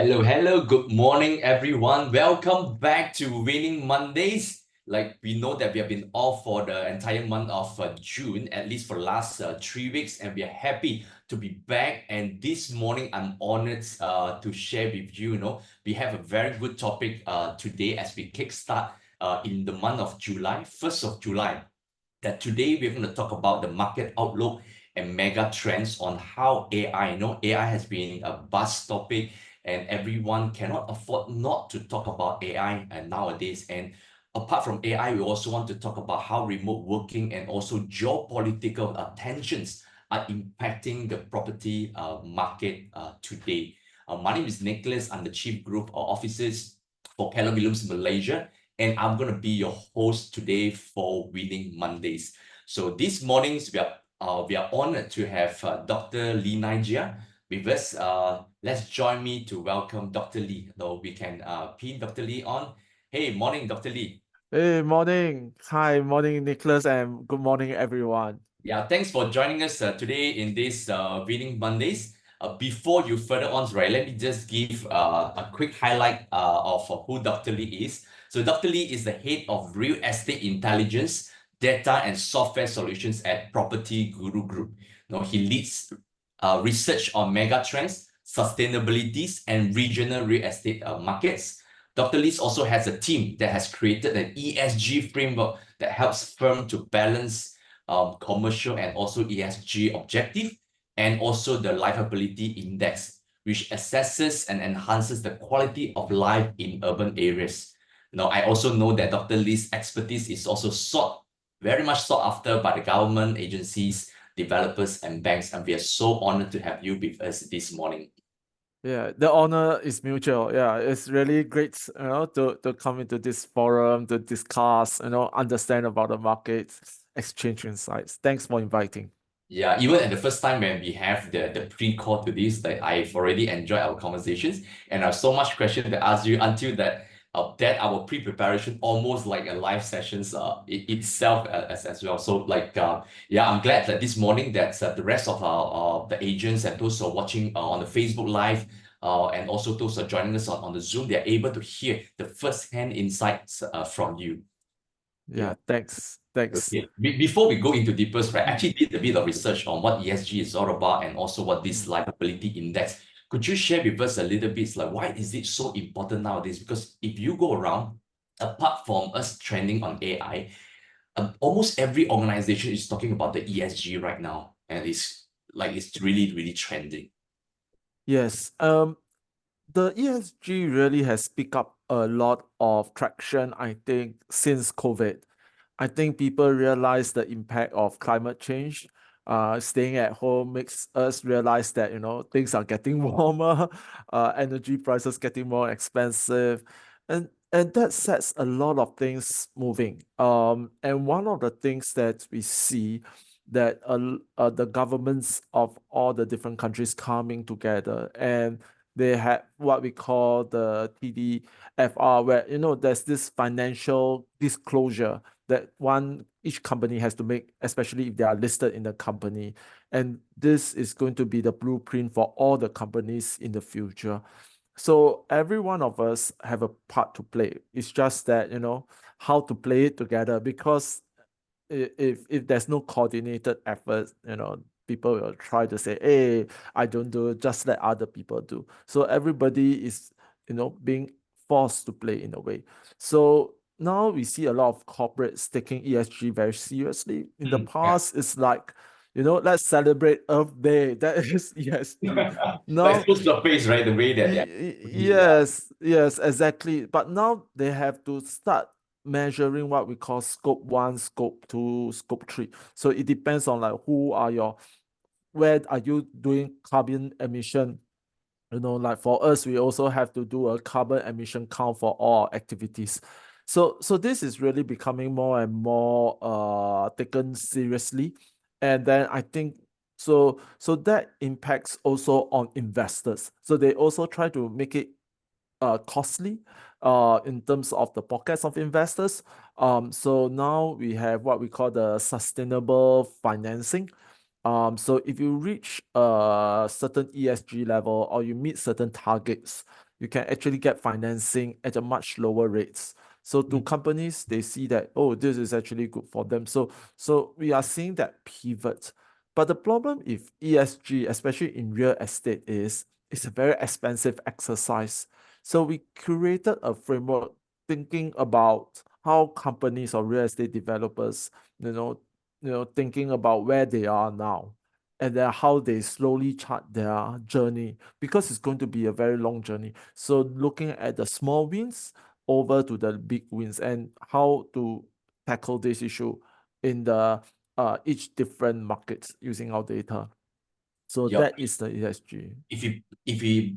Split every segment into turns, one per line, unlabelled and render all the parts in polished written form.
Hello, hello. Good morning, everyone. Welcome back to Winning Mondays. Like we know that we have been off for the entire month of June, at least for the last 3 weeks, and we are happy to be back. And this morning, I'm honored to share with you. We have a very good topic today as we kickstart in the month of July, 1st of July. That today we're going to talk about the market outlook and mega trends on how AI. AI has been a buzz topic and everyone cannot afford not to talk about AI nowadays. And apart from AI, we also want to talk about how remote working and also geopolitical tensions are impacting the property market today. My name is Nicholas. I'm the Chief Group Officers for KW Malaysia, and I'm going to be your host today for Winning Mondays. So this mornings we are honored to have Dr. Lee Naijia with us. Let's join me to welcome Dr. Lee. Though we can pin Dr. Lee on. Hey, morning, Dr. Lee.
Hey, morning. Hi, morning, Nicholas, and good morning, everyone.
Yeah, thanks for joining us today in this Winning Mondays. Before you further on, right, let me just give a quick highlight of who Dr. Lee is. So Dr. Lee is the head of real estate intelligence, data and software solutions at PropertyGuru Group. He leads research on megatrends, sustainabilities, and regional real estate markets. Dr. Lee also has a team that has created an ESG framework that helps firms to balance commercial and also ESG objective, and also the livability index, which assesses and enhances the quality of life in urban areas. Now, I also know that Dr. Lee's expertise is also very much sought after by the government agencies, developers, and banks, and we are so honored to have you with us this morning.
Yeah, the honor is mutual. Yeah, it's really great, to come into this forum to discuss, understand about the markets, exchange insights. Thanks for inviting.
Yeah, even at the first time when we have the pre-call to this, that I've already enjoyed our conversations, and I have so much question to ask you until that our pre-preparation almost like a live sessions itself as well. So yeah, I'm glad that this morning that the rest of our the agents and those who are watching on the Facebook Live and also those who are joining us on the Zoom, they're able to hear the first-hand insights from you.
Yeah, thanks.
Okay. Before we go into deeper, right, I actually did a bit of research on what ESG is all about and also what this livability index. Could you share with us a little bit, like why is it so important nowadays? Because if you go around, apart from us trending on AI, almost every organization is talking about the ESG right now, and it's really, really trending.
Yes. The ESG really has picked up a lot of traction, I think, since COVID. I think people realize the impact of climate change. Staying at home makes us realize that, things are getting warmer, energy prices getting more expensive, and that sets a lot of things moving. And one of the things that we see that the governments of all the different countries coming together, and they have what we call the TDFR, where there's this financial disclosure that each company has to make, especially if they are listed in the company. And this is going to be the blueprint for all the companies in the future. So every one of us have a part to play. It's just that, how to play it together, because if there's no coordinated effort, people will try to say, hey, I don't do it, just let other people do. So everybody is, being forced to play in a way. So now we see a lot of corporates taking ESG very seriously. In the past, it's like, let's celebrate Earth Day. That is ESG. Now,
That's the face, right? The way that
yes, exactly. But now they have to start measuring what we call scope 1, scope 2, scope 3. So it depends on where are you doing carbon emission. Like for us, we also have to do a carbon emission count for all our activities. So this is really becoming more and more taken seriously. And then I think so that impacts also on investors. So they also try to make it costly in terms of the pockets of investors. So now we have what we call the sustainable financing. So if you reach a certain ESG level or you meet certain targets, you can actually get financing at a much lower rates. So to
Mm.
companies, they see that, oh, this is actually good for them. So we are seeing that pivot. But the problem if ESG, especially in real estate, is it's a very expensive exercise. So we created a framework thinking about how companies or real estate developers, you know, thinking about where they are now and then how they slowly chart their journey because it's going to be a very long journey. So looking at the small wins over to the big wins and how to tackle this issue in the each different markets using our data. So
Yeah.
that is the ESG.
If we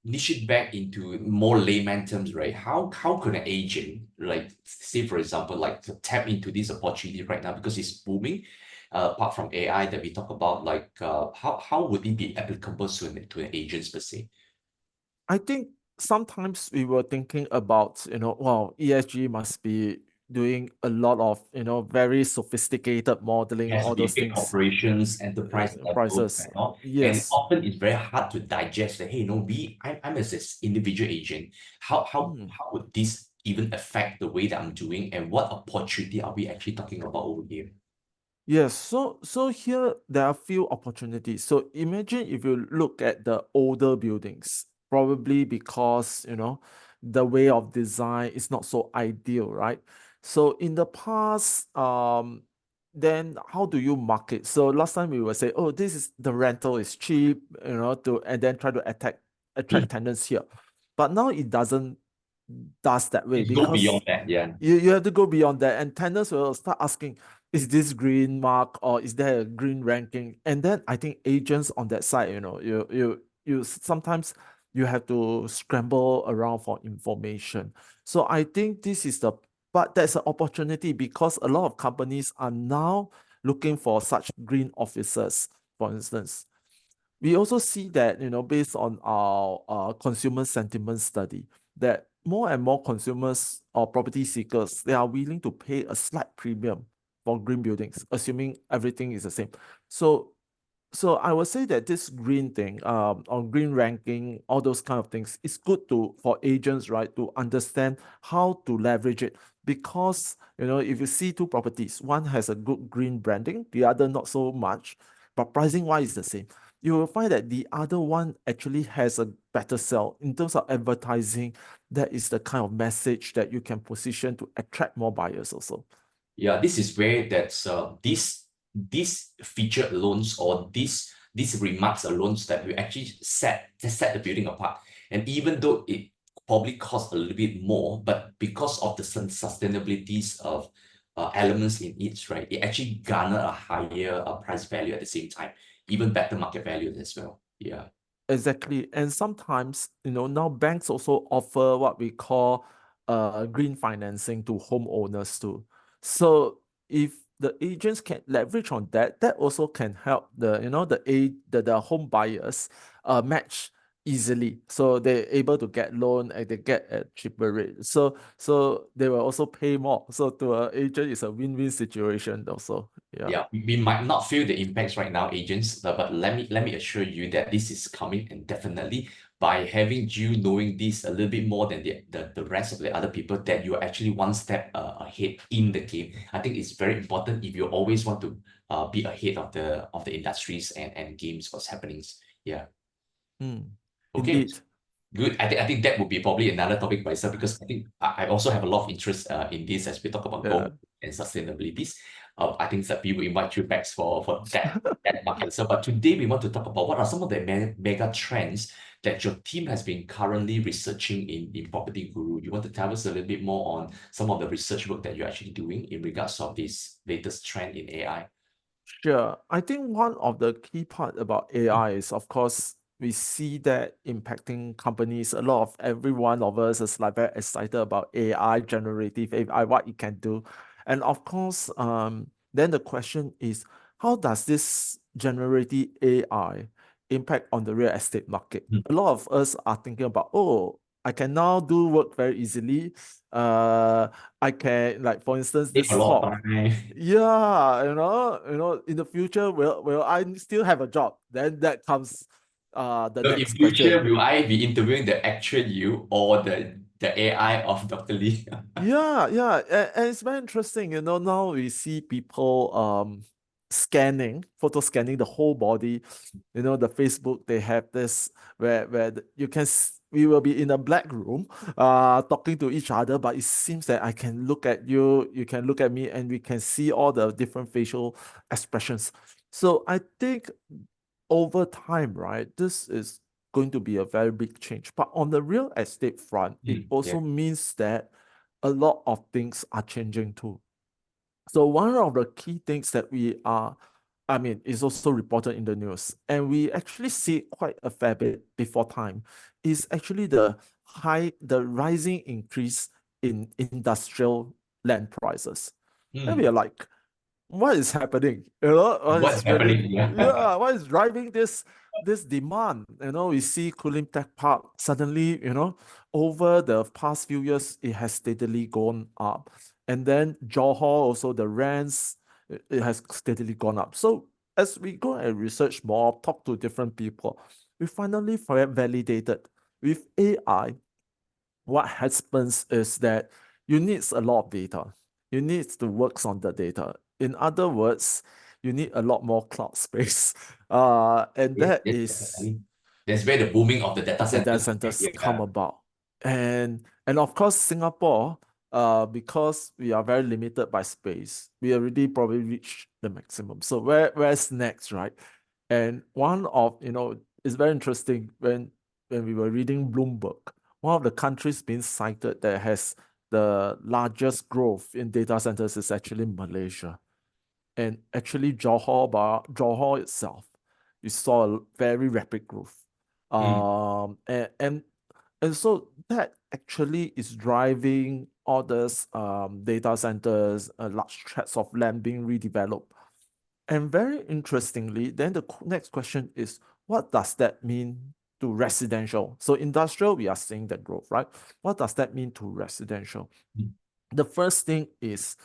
niche it back into more layman terms, right? How could an agent, like say for example, like to tap into this opportunity right now because it's booming, apart from AI that we talk about, like how would it be applicable to an agent per se?
I think sometimes we were thinking about, wow, ESG must be doing a lot of, very sophisticated
It
modeling,
has to
all
be
those
big
things,
corporations, enterprise level,
prices.
and all. And
Yes.
often it's very hard to digest that, hey, no, I'm as this individual agent,
Mm.
how would this even affect the way that I'm doing and what opportunity are we actually talking about over here?
Yes, so here there are few opportunities. So imagine if you look at the older buildings, probably because the way of design is not so ideal, right? So in the past, then how do you market? So last time we would say, oh, this is the rental is cheap, to and then try to attract tenants here. But now it doesn't does that way
Let's go
because
beyond that. Yeah.
you have to go beyond that and tenants will start asking, is this green mark or is there a green ranking? And then I think agents on that side, you sometimes you have to scramble around for information. So I think this is the but there's an opportunity because a lot of companies are now looking for such green officers, for instance. We also see that, based on our consumer sentiment study, that more and more consumers or property seekers, they are willing to pay a slight premium for green buildings, assuming everything is the same. So so I would say that this green thing, on green ranking, all those kind of things, it's good to for agents, right, to understand how to leverage it. Because if you see two properties, one has a good green branding, the other not so much, but pricing wise is the same. You will find that the other one actually has a better sell in terms of advertising. That is the kind of message that you can position to attract more buyers also.
Yeah, this is where that's this feature alone or these remarks alone that we actually set the building apart. And even though it probably costs a little bit more, but because of the sustainabilities of elements in it, right, it actually garner a higher price value at the same time, even better market value as well. Yeah.
Exactly. And sometimes, now banks also offer what we call green financing to homeowners too. So if the agents can leverage on that, that also can help the home buyers match easily. So they're able to get loan and they get a cheaper rate. So they will also pay more. So to an agent, it's a win-win situation also. Yeah.
Yeah, we might not feel the impacts right now, agents, but let me assure you that this is coming, and definitely by having you knowing this a little bit more than the rest of the other people, that you're actually one step ahead in the game. I think it's very important if you always want to be ahead of the industries and games, what's happening. Yeah.
Mm.
Okay.
Indeed.
Good. I think that would be probably another topic by itself because I think I also have a lot of interest in this as we talk about
Yeah.
gold and sustainabilities. I think that we will invite you back for that market as well. But today we want to talk about what are some of the mega trends that your team has been currently researching in Property Guru. You want to tell us a little bit more on some of the research work that you're actually doing in regards of this latest trend in AI?
Sure. I think one of the key part about AI is, of course, we see that impacting companies. A lot of every one of us is like very excited about AI, generative AI, what it can do. And of course, then the question is, how does this generative AI impact on the real estate market?
Mm.
A lot of us are thinking about, oh, I can now do work very easily. I can, like, for instance,
Take a
this
lot of
talk.
time.
Yeah, in the future, will I still have a job? Then that comes the
So in
next
future,
question.
will I be interviewing the actual you or the AI of Dr. Lee?
Yeah, and it's very interesting. Now we see people photo scanning the whole body. The Facebook, they have this where we will be in a black room talking to each other, but it seems that I can look at you, you can look at me, and we can see all the different facial expressions. So I think over time, right, this is going to be a very big change. But on the real estate front, it
Yeah.
also means that a lot of things are changing too. So one of the key things that is also reported in the news, and we actually see it quite a fair bit before time, is actually the rising increase in industrial land prices. And we are
Hmm.
like, what is happening?
What's happening? Yeah.
What is driving this demand? We see Kulim Tech Park suddenly, over the past few years, it has steadily gone up. And then Johor also, the rents, it has steadily gone up. So as we go and research more, talk to different people, we finally validated with AI. What happens is that you need a lot of data. You need to work on the data. In other words, you need a lot more cloud space. And
Yes,
that
yes,
is
definitely. That's where the booming of the data
the data
centers.
centers come
Yeah.
about. And of course, Singapore, because we are very limited by space, we already probably reached the maximum. So where's next, right? And it's very interesting when we were reading Bloomberg, one of the countries being cited that has the largest growth in data centers is actually Malaysia. And actually, Johor itself, we saw a very rapid growth.
Mm,
And so that actually is driving all these data centers, large tracts of land being redeveloped. And very interestingly, then the next question is, what does that mean to residential? So industrial, we are seeing that growth, right? What does that mean to residential?
mm,
The first thing is,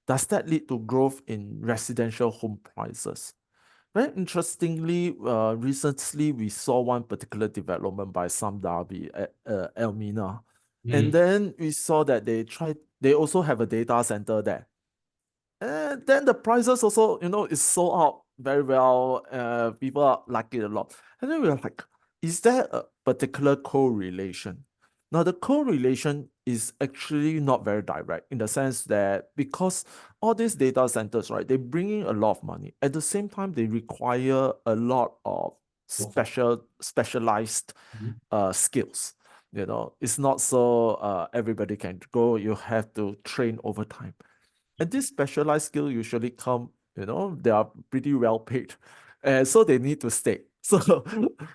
does that lead to growth in residential home prices? Very interestingly, recently we saw one particular development by Sam Darby at Elmina. And
mm.
then we saw that they also have a data center there. And then the prices also, is sold out very well. People like it a lot. And then we are like, is there a particular correlation? Now, the correlation is actually not very direct in the sense that because all these data centers, right, they bring in a lot of money. At the same time, they require a lot of specialized
Mhm.
skills. It's not so everybody can go. You have to train over time. And this specialized skill usually come, they are pretty well paid. And so they need to stay.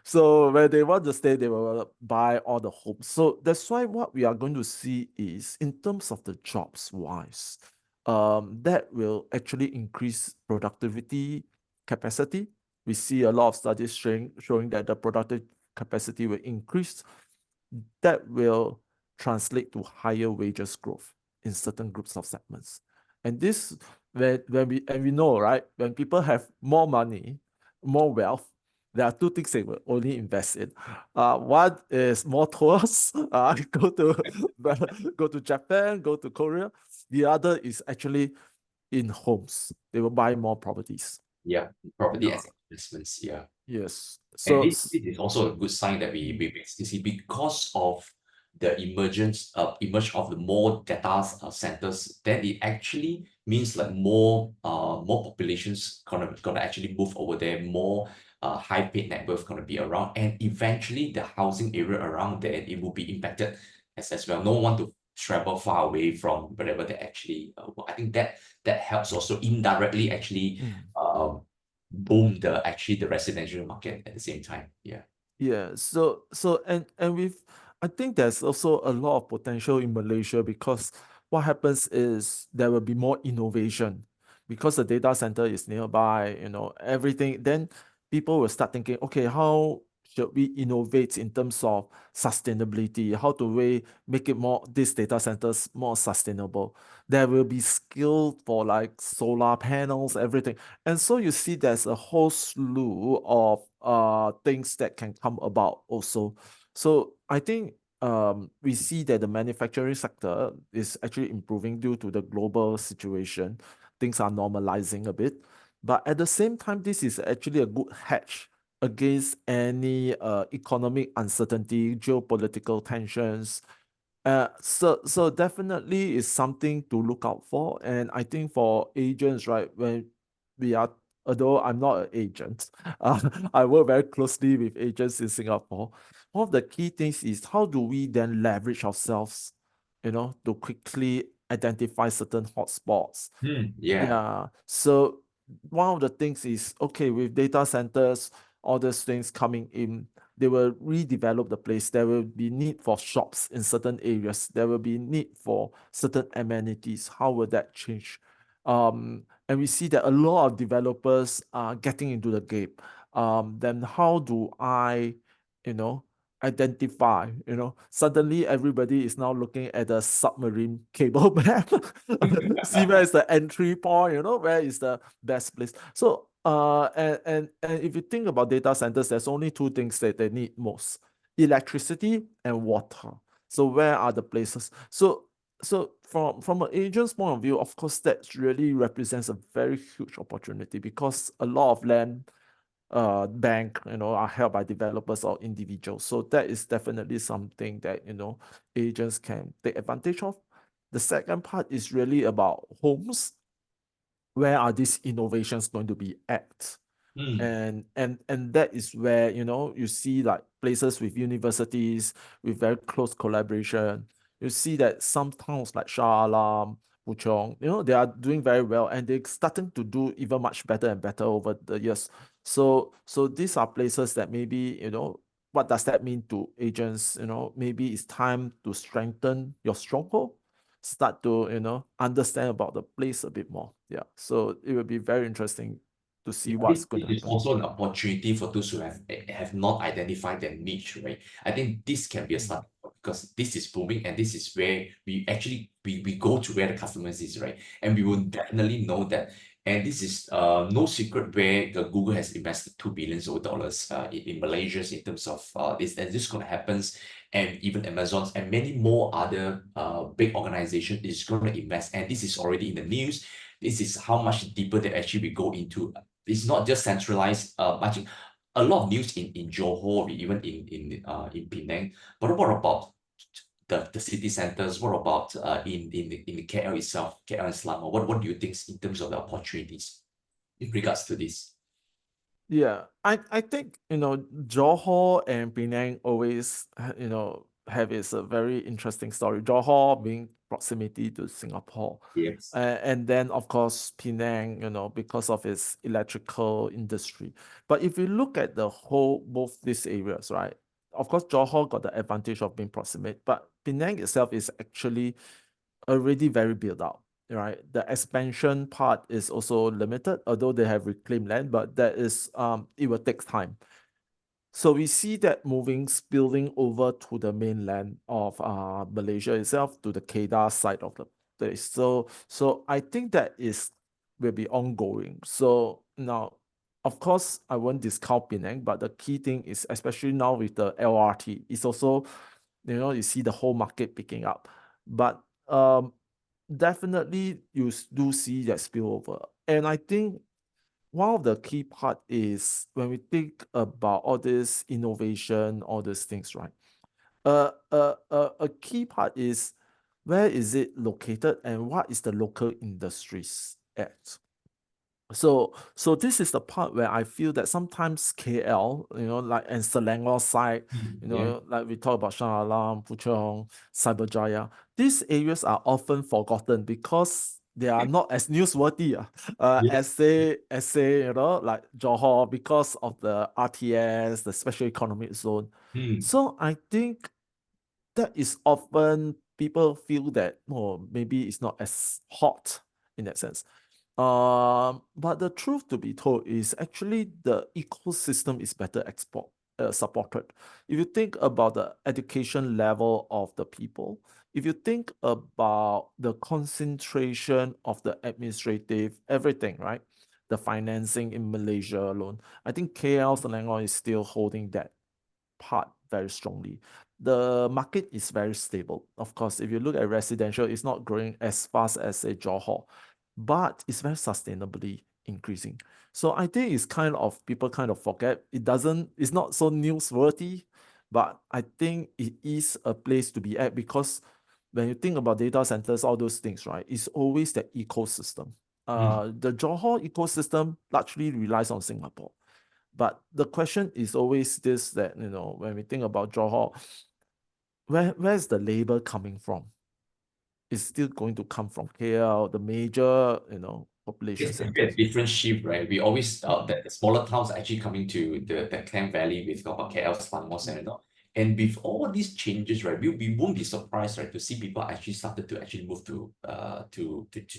So when they want to stay, they will buy all the homes. So that's why what we are going to see is in terms of the jobs wise, that will actually increase productivity capacity. We see a lot of studies showing that the productive capacity will increase. That will translate to higher wages growth in certain groups of segments. And this, we know, right, when people have more money, more wealth, there are two things they will only invest in. One is more tours, go to Japan, go to Korea. The other is actually in homes. They will buy more properties.
Yeah, property
Yeah.
as investments. Yeah.
Yes.
And
So,
this is also a good sign that we basically see because of the emerge of the more data centers, then it actually means like more populations gonna actually move over there, more high paid net worth gonna be around, and eventually the housing area around there it will be impacted as well. No one want to travel far away from wherever they actually I think that helps also indirectly actually
mm.
boom the residential market at the same time. Yeah.
Yeah, and with I think there's also a lot of potential in Malaysia because what happens is there will be more innovation because the data center is nearby, everything. Then people will start thinking, okay, how should we innovate in terms of sustainability? How do we make it these data centers more sustainable? There will be skill for like solar panels, everything. And so you see there's a whole slew of things that can come about also. So I think we see that the manufacturing sector is actually improving due to the global situation. Things are normalizing a bit. But at the same time, this is actually a good hedge against any economic uncertainty, geopolitical tensions. So definitely is something to look out for. And I think for agents, right, when we are, although I'm not an agent, I work very closely with agents in Singapore. One of the key things is how do we then leverage ourselves, to quickly identify certain hotspots.
Yeah.
Yeah. So one of the things is, okay, with data centers, all these things coming in, they will redevelop the place. There will be need for shops in certain areas. There will be need for certain amenities. How will that change? And we see that a lot of developers are getting into the game. Then how do I, you know, identify, suddenly everybody is now looking at the submarine cable map. See where is the entry point, where is the best place. So and if you think about data centers, there's only two things that they need most: electricity and water. So where are the places? So from an agent's point of view, of course, that really represents a very huge opportunity, because a lot of land bank, are held by developers or individuals. So that is definitely something that, agents can take advantage of. The second part is really about homes. Where are these innovations going to be at? And that is where, you see like places with universities with very close collaboration. You see that some towns like Shah Alam, Puchong, they are doing very well, and they're starting to do even much better and better over the years. So these are places that maybe, what does that mean to agents? Maybe it's time to strengthen your stronghold, start to, understand about the place a bit more. Yeah. So it will be very interesting to
Yeah,
see
I think
what's going to
it is
happen.
also an opportunity for those who have not identified their niche, right? I think this can be a
Mm.
starting point, because this is booming, and this is where we go to where the customers is, right? And we will definitely know that. And this is no secret where the Google has invested $2 billion in Malaysia in terms of this, and this is going to happen. And even Amazon's and many more other big organizations is going to invest, and this is already in the news. This is how much deeper they actually will go into. It's not just centralized budget. A lot of news in Johor, even in Penang. But what about the city centers? What about in KL itself, KL and Selangor? What do you think in terms of the opportunities in regards to this?
Yeah, I think, Johor and Penang always, have its a very interesting story. Johor being proximity to Singapore.
Yes.
And then, of course, Penang, because of its electrical industry. But if you look at the whole, both these areas, right? Of course, Johor got the advantage of being proximate, but Penang itself is actually already very built out, right? The expansion part is also limited, although they have reclaimed land, but that is it will take time. So we see that moving, spilling over to the mainland of Malaysia itself, to the Kedah side of the place. So I think that is will be ongoing. So now, of course, I won't discount Penang, but the key thing is, especially now with the LRT, it's also, you see the whole market picking up. But definitely do see that spillover. And I think one of the key part is when we think about all this innovation, all these things, right? A key part is, where is it located and what is the local industries at? So this is the part where I feel that sometimes KL, like, and Selangor side,
Yeah.
like we talk about Shah Alam, Puchong, Cyberjaya, these areas are often forgotten because they are not as newsworthy
Yes.
as say, like Johor, because of the RTS, the special economic zone.
Hmm.
So I think that is often people feel that, oh, maybe it's not as hot in that sense. But the truth to be told is actually the ecosystem is better supported. If you think about the education level of the people, if you think about the concentration of the administrative everything, right? the financing in Malaysia alone. I think KL Selangor is still holding that part very strongly. The market is very stable. Of course, if you look at residential, it's not growing as fast as a Johor, but it's very sustainably increasing. So I think it's kind of people kind of forget it's not so newsworthy, but I think it is a place to be at because when you think about data centers, all those things, right, it's always the ecosystem. The Johor ecosystem largely relies on Singapore. But the question is always this that, when we think about Johor, where's the labor coming from? It's still going to come from KL, the major, population
It's maybe a
centers.
different shift, right? We always thought that the smaller towns are actually coming to the Klang Valley with KL, Selangor, Center. And with all these changes, right, we won't be surprised, right, to see people actually started to actually move to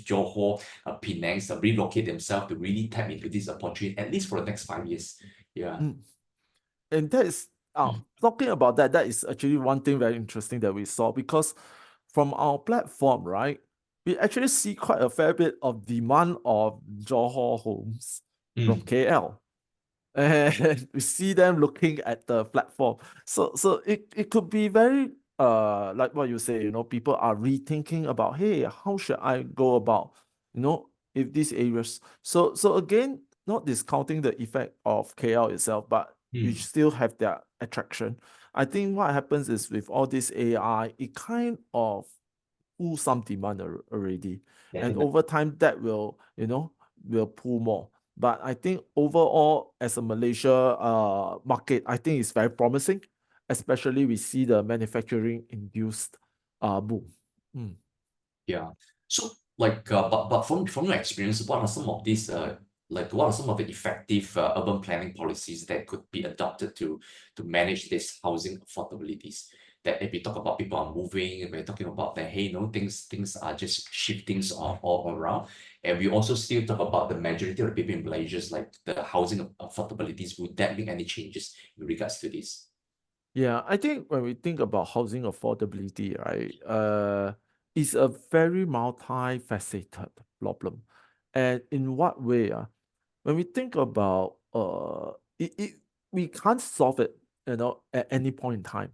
Johor, Penang, relocate themselves to really tap into this opportunity, at least for the next 5 years. Yeah.
Mm. And that is talking about that, that is actually one thing very interesting that we saw because from our platform, right, we actually see quite a fair bit of demand of Johor homes from KL. And we see them looking at the platform. So it could be very like what you say, people are rethinking about, hey, how should I go about, if these areas. So again, not discounting the effect of KL itself, but we still have their attraction. I think what happens is with all this AI, it kind of pull some demand already. And
Definitely.
over time that will pull more. But I think overall, as a Malaysia market, I think it's very promising, especially we see the manufacturing induced boom.
Yeah. So but from your experience, what are some of these what are some of the effective urban planning policies that could be adopted to manage this housing affordabilities? That if we talk about people are moving, we're talking about that, hey, things are just shifting all around. And we also still talk about the majority of the people in Malaysia, like the housing affordabilities. Would that make any changes in regards to this?
Yeah, I think when we think about housing affordability, right, it's a very multifaceted problem. And in what way? When we think about we can't solve it, at any point in time.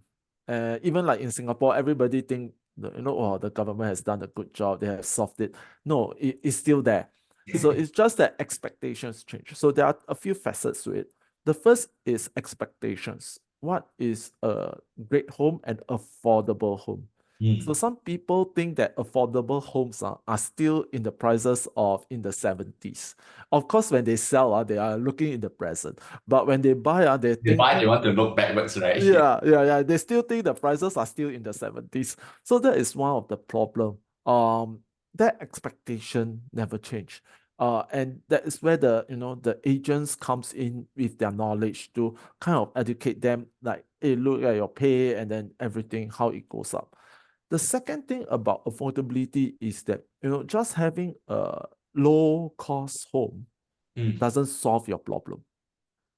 Even like in Singapore, everybody think oh, the government has done a good job, they have solved it. No, it's still there. So it's just that expectations change. So there are a few facets to it. The first is expectations. What is a great home and affordable home? So some people think that affordable homes are still in the prices of in the 70s. Of course, when they sell, they are looking in the present. But when they buy, they're
They buy, they
thinking,
want to look backwards, right?
yeah. They still think the prices are still in the 70s. So that is one of the problem. That expectation never change. And that is where the agents comes in with their knowledge to kind of educate them, like, hey, look at your pay and then everything, how it goes up. The second thing about affordability is that, just having a low cost home doesn't solve your problem.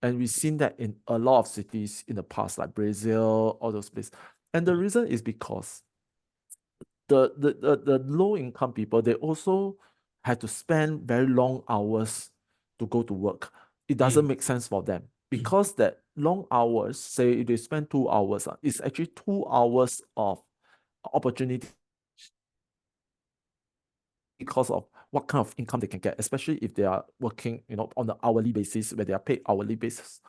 And we've seen that in a lot of cities in the past, like Brazil, all those places. And the reason is because the low income people, they also had to spend very long hours to go to work. It doesn't make sense for them because that long hours, say if they spend 2 hours, it's actually 2 hours of opportunity because of what kind of income they can get, especially if they are working, on an hourly basis, where they are paid hourly basis.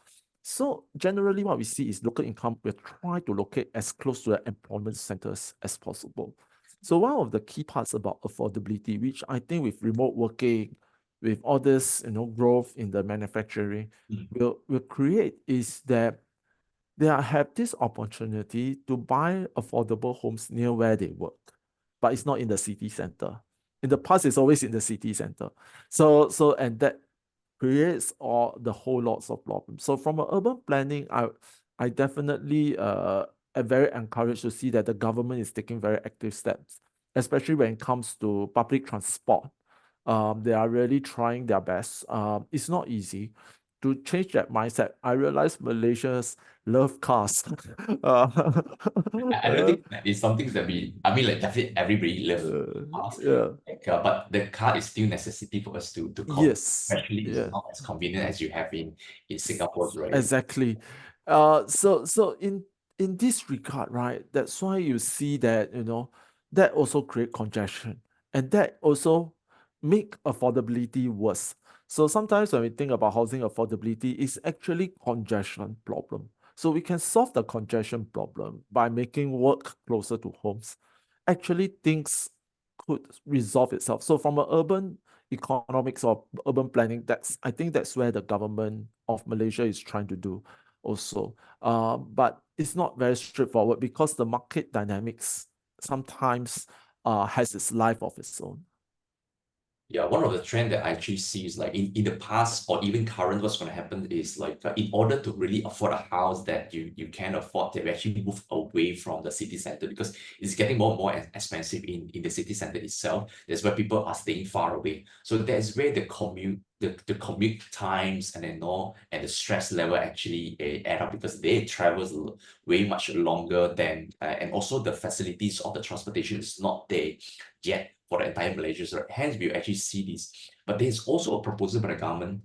So generally what we see is local income, we try to locate as close to the employment centers as possible. So one of the key parts about affordability, which I think with remote working, with all this, growth in the manufacturing, will create is that they have this opportunity to buy affordable homes near where they work, but it's not in the city center. In the past, it's always in the city center. And that creates all the whole lots of problems. So from an urban planning, I definitely am very encouraged to see that the government is taking very active steps, especially when it comes to public transport. They are really trying their best. It's not easy. to change that mindset. I realized Malaysians love cars. uh,
I don't think that is something that I mean, like definitely everybody loves cars,
yeah.
but the car is still necessity for us to come.
Yes.
Especially, it's
Yeah.
not as convenient as you have in Singapore, right?
Exactly. So in this regard, right, that's why you see that, that also create congestion, and that also make affordability worse. So sometimes when we think about housing affordability, it's actually congestion problem. So we can solve the congestion problem by making work closer to homes. Actually, things could resolve itself. So from an urban economics or urban planning, I think that's where the government of Malaysia is trying to do also. But it's not very straightforward because the market dynamics sometimes has its life of its own.
Yeah, one of the trend that I actually see is like in the past or even current, what's going to happen is like in order to really afford a house that you can afford, they actually move away from the city center because it's getting more and more expensive in the city center itself. That's where people are staying far away. So that's where the commute times and then all and the stress level actually add up because they travel way much longer than and also the facilities of the transportation is not there yet for the entire Malaysia. So hence, we actually see this. But there's also a proposal by the government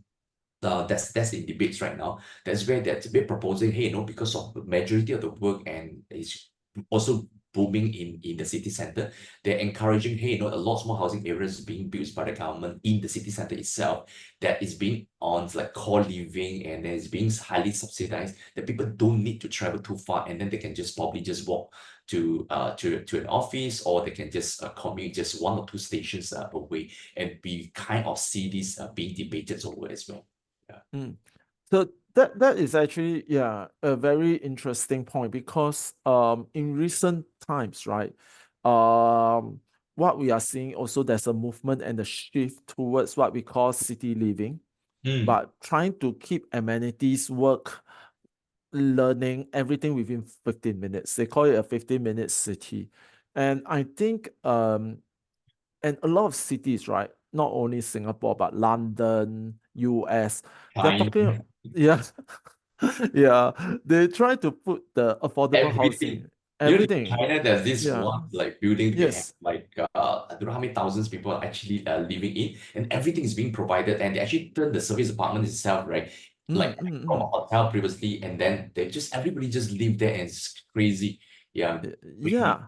that's in debates right now. That's where they're proposing, hey, because of the majority of the work and it's also booming in the city center, they're encouraging, hey, a lot more housing areas being built by the government in the city center itself that is being on like core living and is being highly subsidized that people don't need to travel too far and then they can just probably just walk to an office or they can just commute just one or two stations away and we kind of see this being debated over as well. Yeah.
Mm. So that is actually, yeah, a very interesting point because in recent times, right, what we are seeing also there's a movement and a shift towards what we call city living,
Mm.
but trying to keep amenities, work, learning, everything within 15 minutes. They call it a 15-minute city. And I think and a lot of cities, right? Not only Singapore, but London, US, they're
China,
talking, yeah, yeah, they try to put the affordable
everything.
housing,
In
everything.
China, there's this
Yeah,
one like building they have
yes.
like I don't know how many thousands people are actually living in, and everything is being provided, and they actually turn the service apartment itself, right?
Mm,
Like
mm,
from a
mm.
hotel previously, and then they just everybody just live there, and it's crazy. Yeah, we
Yeah.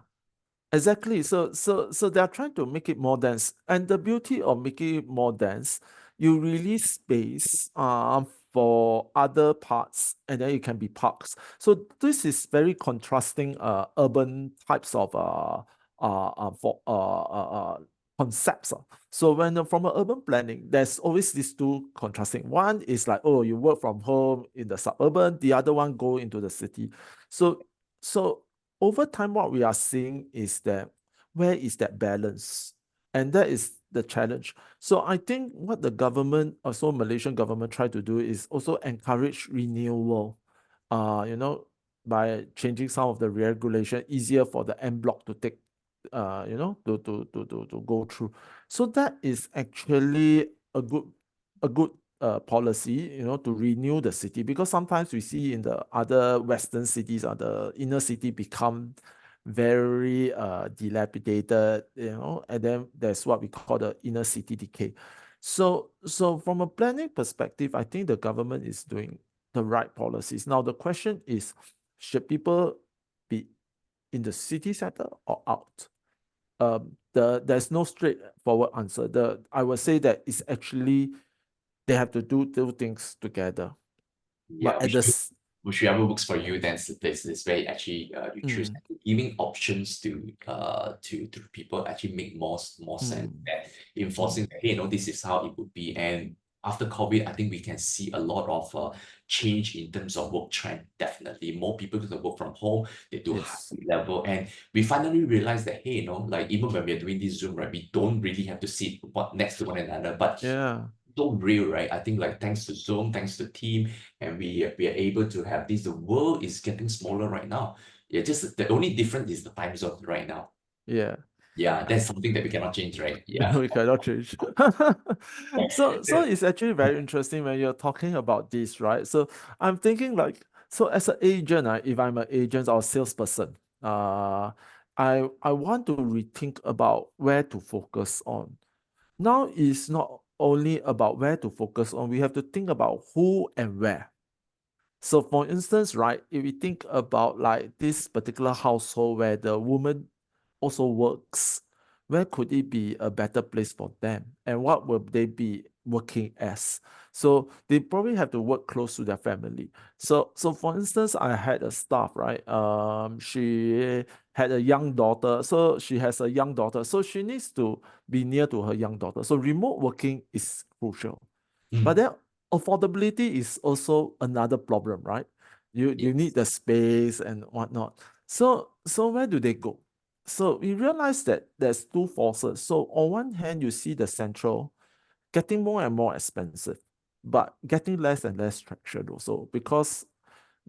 Exactly. So they are trying to make it more dense. And the beauty of making it more dense, you release space for other parts and then it can be parks. So this is very contrasting urban types of for concepts. So when from an urban planning, there's always these two contrasting. One is like, oh, you work from home in the suburban, the other one go into the city. So over time, what we are seeing is that where is that balance? And that is the challenge. So I think what the government, also Malaysian government, try to do is also encourage renewal, uh, you know, by changing some of the regulation, easier for the en bloc to take, to go through. So that is actually a good policy, to renew the city because sometimes we see in the other Western cities or the inner city become very dilapidated, and then there's what we call the inner city decay. So from a planning perspective, I think the government is doing the right policies. Now the question is, should people be in the city center or out? There's no straightforward answer. I would say that it's actually they have to do two things together.
yeah,
But at this,
whichever works for you, then this way actually you choose
mm,
giving options to people actually make more sense
mm,
than
mm,
enforcing hey this is how it would be. And after COVID, I think we can see a lot of change in terms of work trend. Definitely more people can work from home, they do
yes,
hybrid level, and we finally realize that hey like even when we're doing this Zoom, right, we don't really have to sit next to one another, but
yeah,
so real, right? I think like thanks to Zoom, thanks to team, and we are able to have this. The world is getting smaller right now. Yeah, just the only difference is the time zone right now.
yeah.
Yeah, that's something that we cannot change, right? Yeah.
We cannot change. So it's actually very interesting when you're talking about this, right? So I'm thinking like, so as an agent, if I'm an agent or salesperson, I want to rethink about where to focus on. Now it's not only about where to focus on, we have to think about who and where. So for instance, right, if we think about like this particular household where the woman also works, where could it be a better place for them? And what will they be working as? So they probably have to work close to their family. So for instance, I had a staff, right? She had a young daughter. So she has a young daughter. So she needs to be near to her young daughter. So remote working is crucial. But
Mm.
then affordability is also another problem, right? You need
Yes.
the space and whatnot. So where do they go? So we realize that there's two forces. So on one hand, you see the central getting more and more expensive, but getting less and less traction also because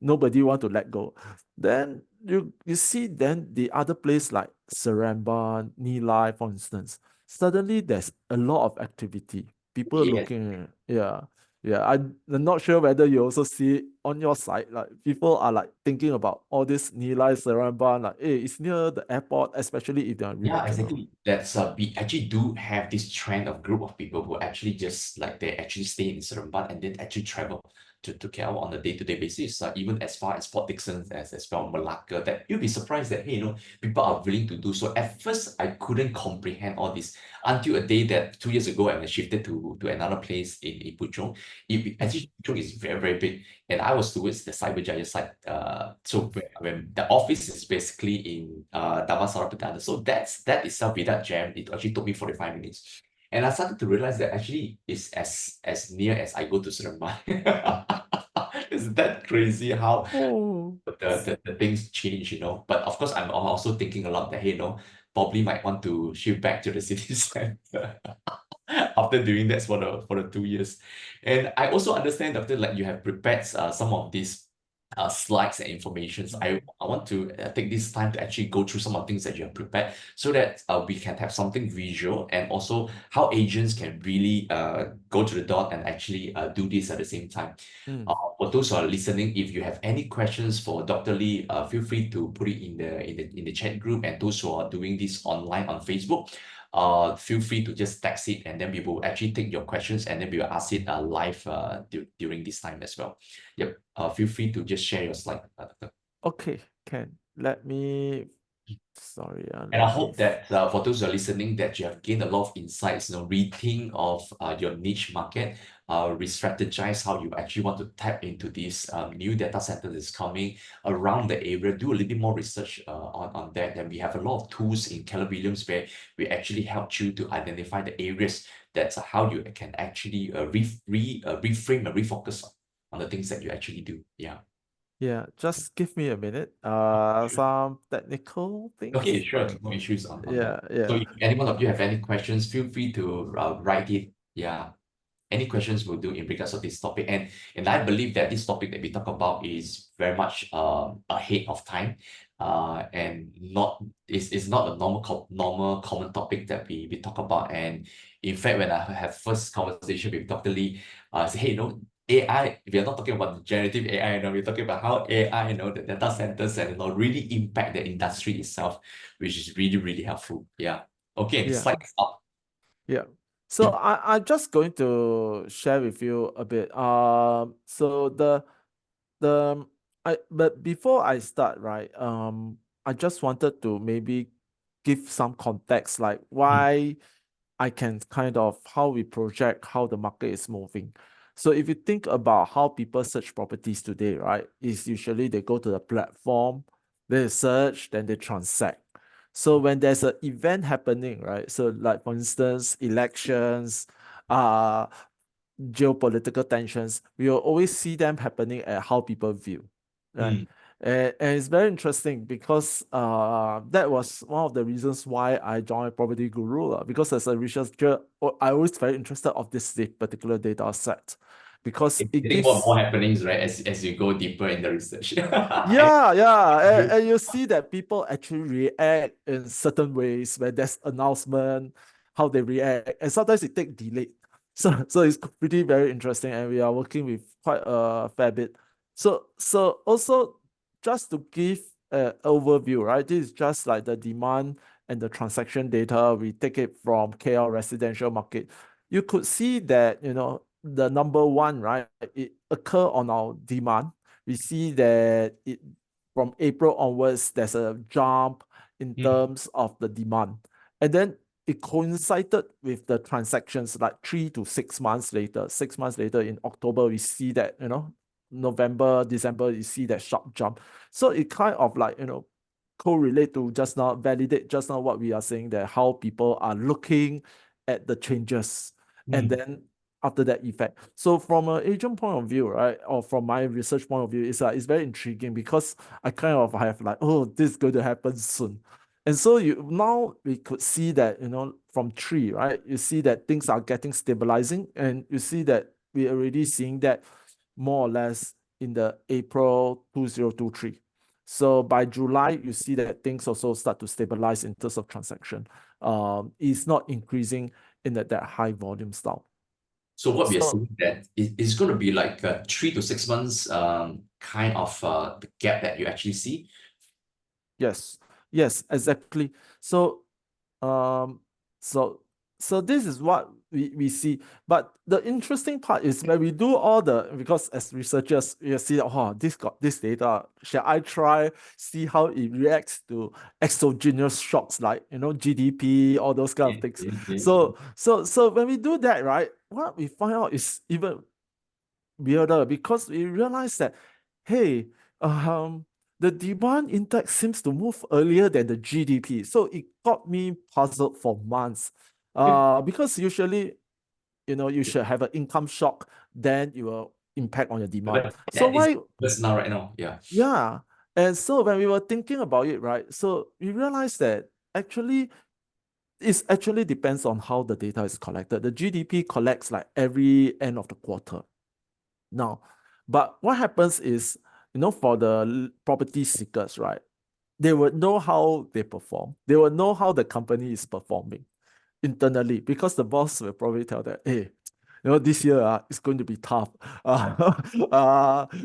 nobody want to let go. Then you see then the other place like Seremban, Nilai, for instance, suddenly there's a lot of activity. People
Yes.
looking, yeah, yeah. I'm not sure whether you also see it on your side. Like people are like thinking about all this Nilai, Seremban, like, hey, it's near the airport, especially if they're
Yeah,
regional.
exactly. That's we actually do have this trend of group of people who actually just like they actually stay in Seremban and then actually travel to KL on a day-to-day basis. Even as far as Port Dickson as well Malacca, that you'll be surprised that hey, people are willing to do so. At first, I couldn't comprehend all this until a day that 2 years ago I shifted to another place in Puchong.
Mm,
Actually Puchong is very, very big. And I was towards the Cyberjaya side. So when the office is basically in Damansara Perdana. So that itself without jam, it actually took me 45 minutes. And I started to realize that actually it's as near as I go to Seremban. Is that crazy how
oh,
the things change? But of course, I'm also thinking a lot that, hey, probably might want to shift back to the city center after doing that for the 2 years. And I also understand, Doctor, like you have prepared some of these slides and informations. I want to take this time to actually go through some of the things that you have prepared so that we can have something visual and also how agents can really go to the dot and actually do this at the same time.
mm.
For those who are listening, if you have any questions for Dr. Lee, feel free to put it in the chat group. And those who are doing this online on Facebook, feel free to just text it, and then we will actually take your questions, and then we will ask it live during this time as well. Yep. Feel free to just share your slide. Doctor.
Okay, can let me. Sorry,
And I
let me.
hope that for those who are listening, that you have gained a lot of insights, rethink of your niche market, re-strategize how you actually want to tap into this new data center that's coming around the area. Do a little bit more research on that. And we have a lot of tools in Keller Williams where we actually help you to identify the areas that's how you can actually reframe and refocus on the things that you actually do. Yeah.
Yeah, just give me a minute.
Sure.
Some technical
Okay,
things.
sure. No issues on
Yeah,
that. So
yeah,
if any one of you have any questions, feel free to write it. Yeah, any questions we'll do in regards of this topic. And I believe that this topic that we talk about is very much ahead of time. And not is not a normal common topic that we talk about. And in fact, when I have first conversation with Dr. Lee, I say, hey, AI, we are not talking about generative AI, we're talking about how AI, the data centers and really impact the industry itself, which is really, really helpful. Yeah. Okay, the
yeah,
slide is up.
yeah. So I'm just going to share with you a bit. So the but before I start, right, I just wanted to maybe give some context, like
Mm,
why I can kind of how we project how the market is moving. So if you think about how people search properties today, right, is usually they go to the platform, they search, then they transact. So when there's an event happening, right? So like for instance, elections, uh, geopolitical tensions, we will always see them happening at how people view, right?
mm,
And it's very interesting because that was one of the reasons why I joined Property Guru, because as a researcher, I always very interested of this particular data set because it
Getting more and more
gives.
happenings, right? As you go deeper in the research. And
Yeah, yeah, and you see that people actually react in certain ways when there's announcement, how they react, and sometimes it take delay. So it's pretty very interesting, and we are working with quite a fair bit. So also just to give an overview, right? This is just like the demand and the transaction data. We take it from KL residential market. You could see that the number one, right? It occur on our demand. We see that from April onwards, there's a jump in
mm,
terms of the demand. And then it coincided with the transactions like 3 to 6 months later. 6 months later in October, we see that, November, December, you see that sharp jump. So it kind of like, correlate to just now, validate just now what we are saying, that how people are looking at the changes. And
mm.
then after that effect. So from an agent point of view, right, or from my research point of view, it's very intriguing because I kind of have like, oh, this is going to happen soon. And so now we could see that, from three, right, you see that things are getting stabilizing, and you see that we're already seeing that more or less in the April 2023. So by July, you see that things also start to stabilize in terms of transaction. It's not increasing in that high volume style.
So what we are
So
seeing that is going to be like 3 to 6 months kind of the gap that you actually see.
yes, yes, exactly. Um, so so this is what we see. But the interesting part is when we do all because as researchers, you see, oh, this got this data. Shall I try see how it reacts to exogenous shocks like GDP, all those kind of
Yeah,
things.
yeah, yeah, yeah.
So when we do that, right, what we find out is even weirder because we realize that, hey, um, the demand index seems to move earlier than the GDP. So it got me puzzled for months. Because usually, you should have an income shock, then it will impact on your demand.
But
So
that is
why,
just now, right now. Yeah.
yeah. And so when we were thinking about it, right, so we realized that actually it actually depends on how the data is collected. The GDP collects like every end of the quarter. Now, but what happens is, for the property seekers, right? They would know how they perform. They will know how the company is performing internally because the boss will probably tell them, hey, this year it's going to be tough.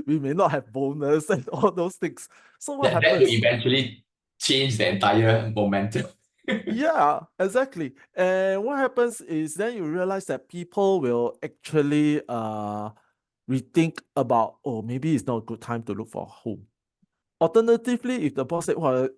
We may not have bonus and all those things. So what
That will
happens?
eventually change the entire momentum.
Yeah, exactly. And what happens is then you realize that people will actually rethink about, oh, maybe it's not a good time to look for a home. Alternatively, if the boss said, well,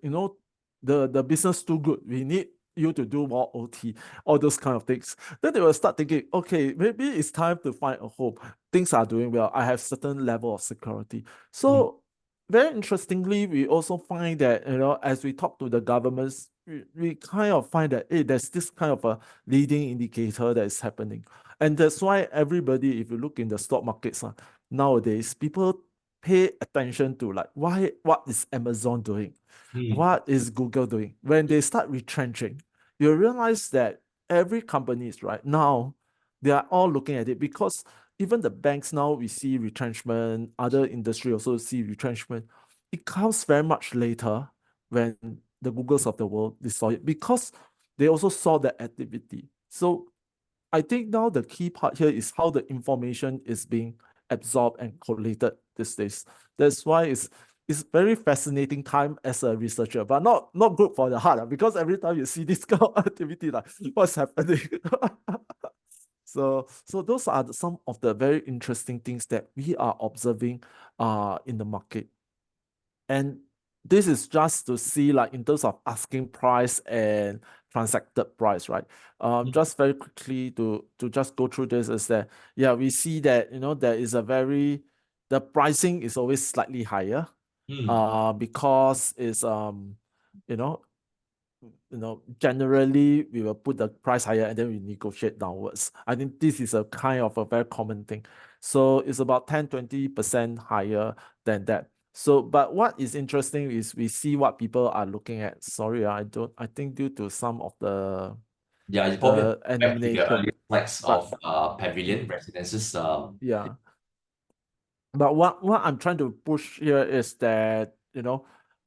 the business too good, we need you to do more OT, all those kind of things, then they will start thinking, okay, maybe it's time to find a home. Things are doing well. I have certain level of security.
Mm,
So very interestingly, we also find that, as we talk to the governments, we kind of find that, hey, there's this kind of a leading indicator that is happening. And that's why everybody, if you look in the stock markets, nowadays, people pay attention to like what is Amazon doing?
mm,
What is Google doing? When they start retrenching, you realize that every company is right now, they are all looking at it because even the banks now we see retrenchment, other industry also see retrenchment. It comes very much later when the Googles of the world they saw it because they also saw that activity. So I think now the key part here is how the information is being absorbed and collated these days. That's why it's very fascinating time as a researcher, but not good for the heart because every time you see this kind of activity, like what's happening. So those are some of the very interesting things that we are observing in the market. And this is just to see like in terms of asking price and transacted price, right?
mm,
Just very quickly to just go through this is that, yeah, we see that, there is the pricing is always slightly higher,
mm.
because it's, you know, generally we will put the price higher and then we negotiate downwards. I think this is a kind of a very common thing. So it's about 10-20% higher than that. So, but what is interesting is we see what people are looking at. Sorry, I think due to some of
Yeah, you probably have
the
to go back to the
animation.
earlier slides
But
of pavilion residences.
yeah. But what I'm trying to push here is that,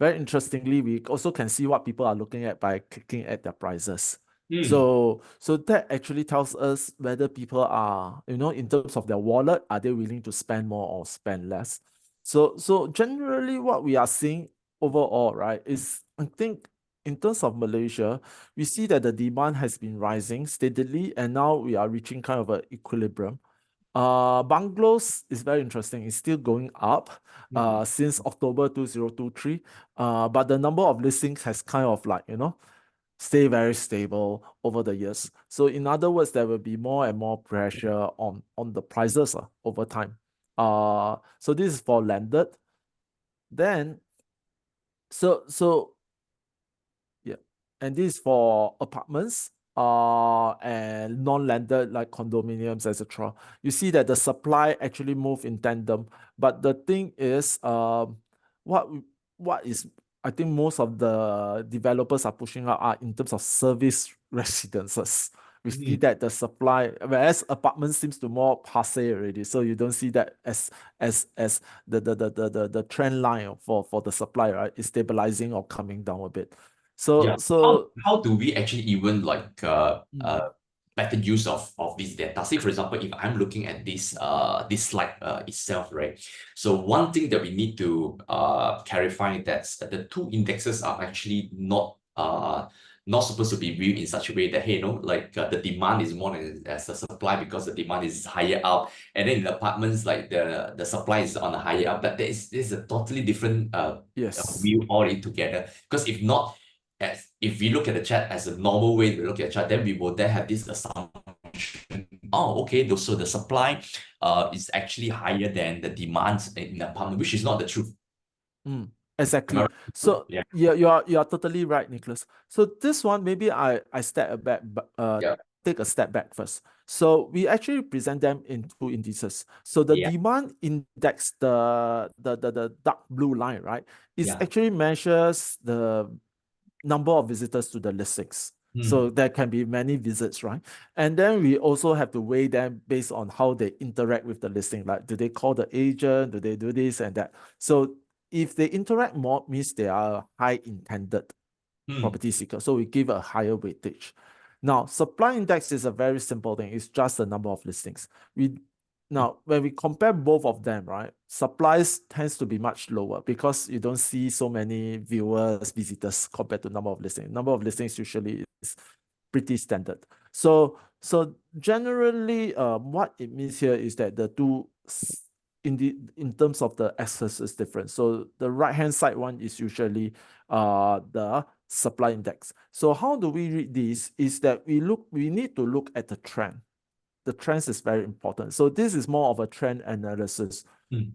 very interestingly, we also can see what people are looking at by clicking at their prices.
Hmm.
So that actually tells us whether people are, in terms of their wallet, are they willing to spend more or spend less? So generally what we are seeing overall, right, is I think in terms of Malaysia, we see that the demand has been rising steadily, and now we are reaching kind of an equilibrium. Bungalows is very interesting. It's still going up
Hmm.
since October 2023. But the number of listings has kind of like, stay very stable over the years. So in other words, there will be more and more pressure on the prices over time. So this is for landed. Then so yeah. And this is for apartments, and non-landed like condominiums, etc. You see that the supply actually move in tandem. But the thing is, what what is I think most of the developers are pushing out are in terms of service residences. We see
Hmm.
that the supply, whereas apartments seems to more passe already. So you don't see that as the trend line for the supply, right, is stabilizing or coming down a bit.
Yeah.
So
How
so
how do we actually even like
mm,
better use of this data? Say for example, if I'm looking at this slide itself, right? So one thing that we need to clarify that the two indexes are actually not supposed to be viewed in such a way that, hey, like the demand is more than as the supply because the demand is higher up, and then in apartments like the supply is on the higher up. But there is a totally different
yes.
view all it together, because if not, as if we look at the chart as a normal way to look at chart, then we will then have this assumption, oh, okay, so the supply is actually higher than the demand in the apartment, which is not the truth.
Mm,
Am I
exactly.
right?
So
Yeah.
yeah, you are totally right, Nicholas. So this one, maybe I step back,
Yeah.
take a step back first. So we actually present them in two indices. So the
Yeah.
demand index, the dark blue line, right, is
Yeah.
actually measures the number of visitors to the listings.
Hmm.
So there can be many visits, right? And then we also have to weigh them based on how they interact with the listing. Like, do they call the agent? Do they do this and that? So if they interact more, means they are high intended
Hmm.
property seeker. So we give a higher weightage. Now, supply index is a very simple thing. It's just the number of listings. We Now, when we compare both of them, right, supplies tends to be much lower because you don't see so many viewers, visitors compared to number of listings. Number of listings usually is pretty standard. So generally, what it means here is that the two in terms of the access is different. So the right hand side one is usually the supply index. So how do we read this? Is that we need to look at the trend. The trends is very important. So this is more of a trend analysis.
Hmm.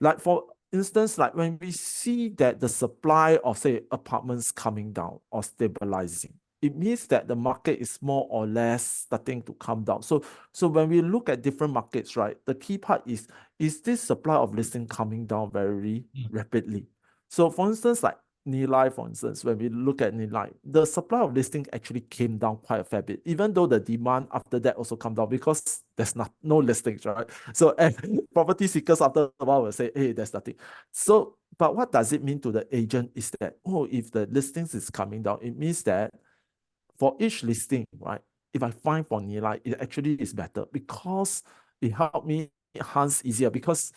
Like for instance, like when we see that the supply of say apartments coming down or stabilizing, it means that the market is more or less starting to come down. So when we look at different markets, right, the key part is this supply of listing coming down very
Hmm.
rapidly. So for instance, like Nilai, for instance, when we look at Nilai, the supply of listing actually came down quite a fair bit, even though the demand after that also come down because there's no listings, right? So and property seekers after a while will say, hey, there's nothing. So, but what does it mean to the agent is that, oh, if the listings is coming down, it means that for each listing, right, if I find for Nilai, it actually is better because it helped me enhance easier because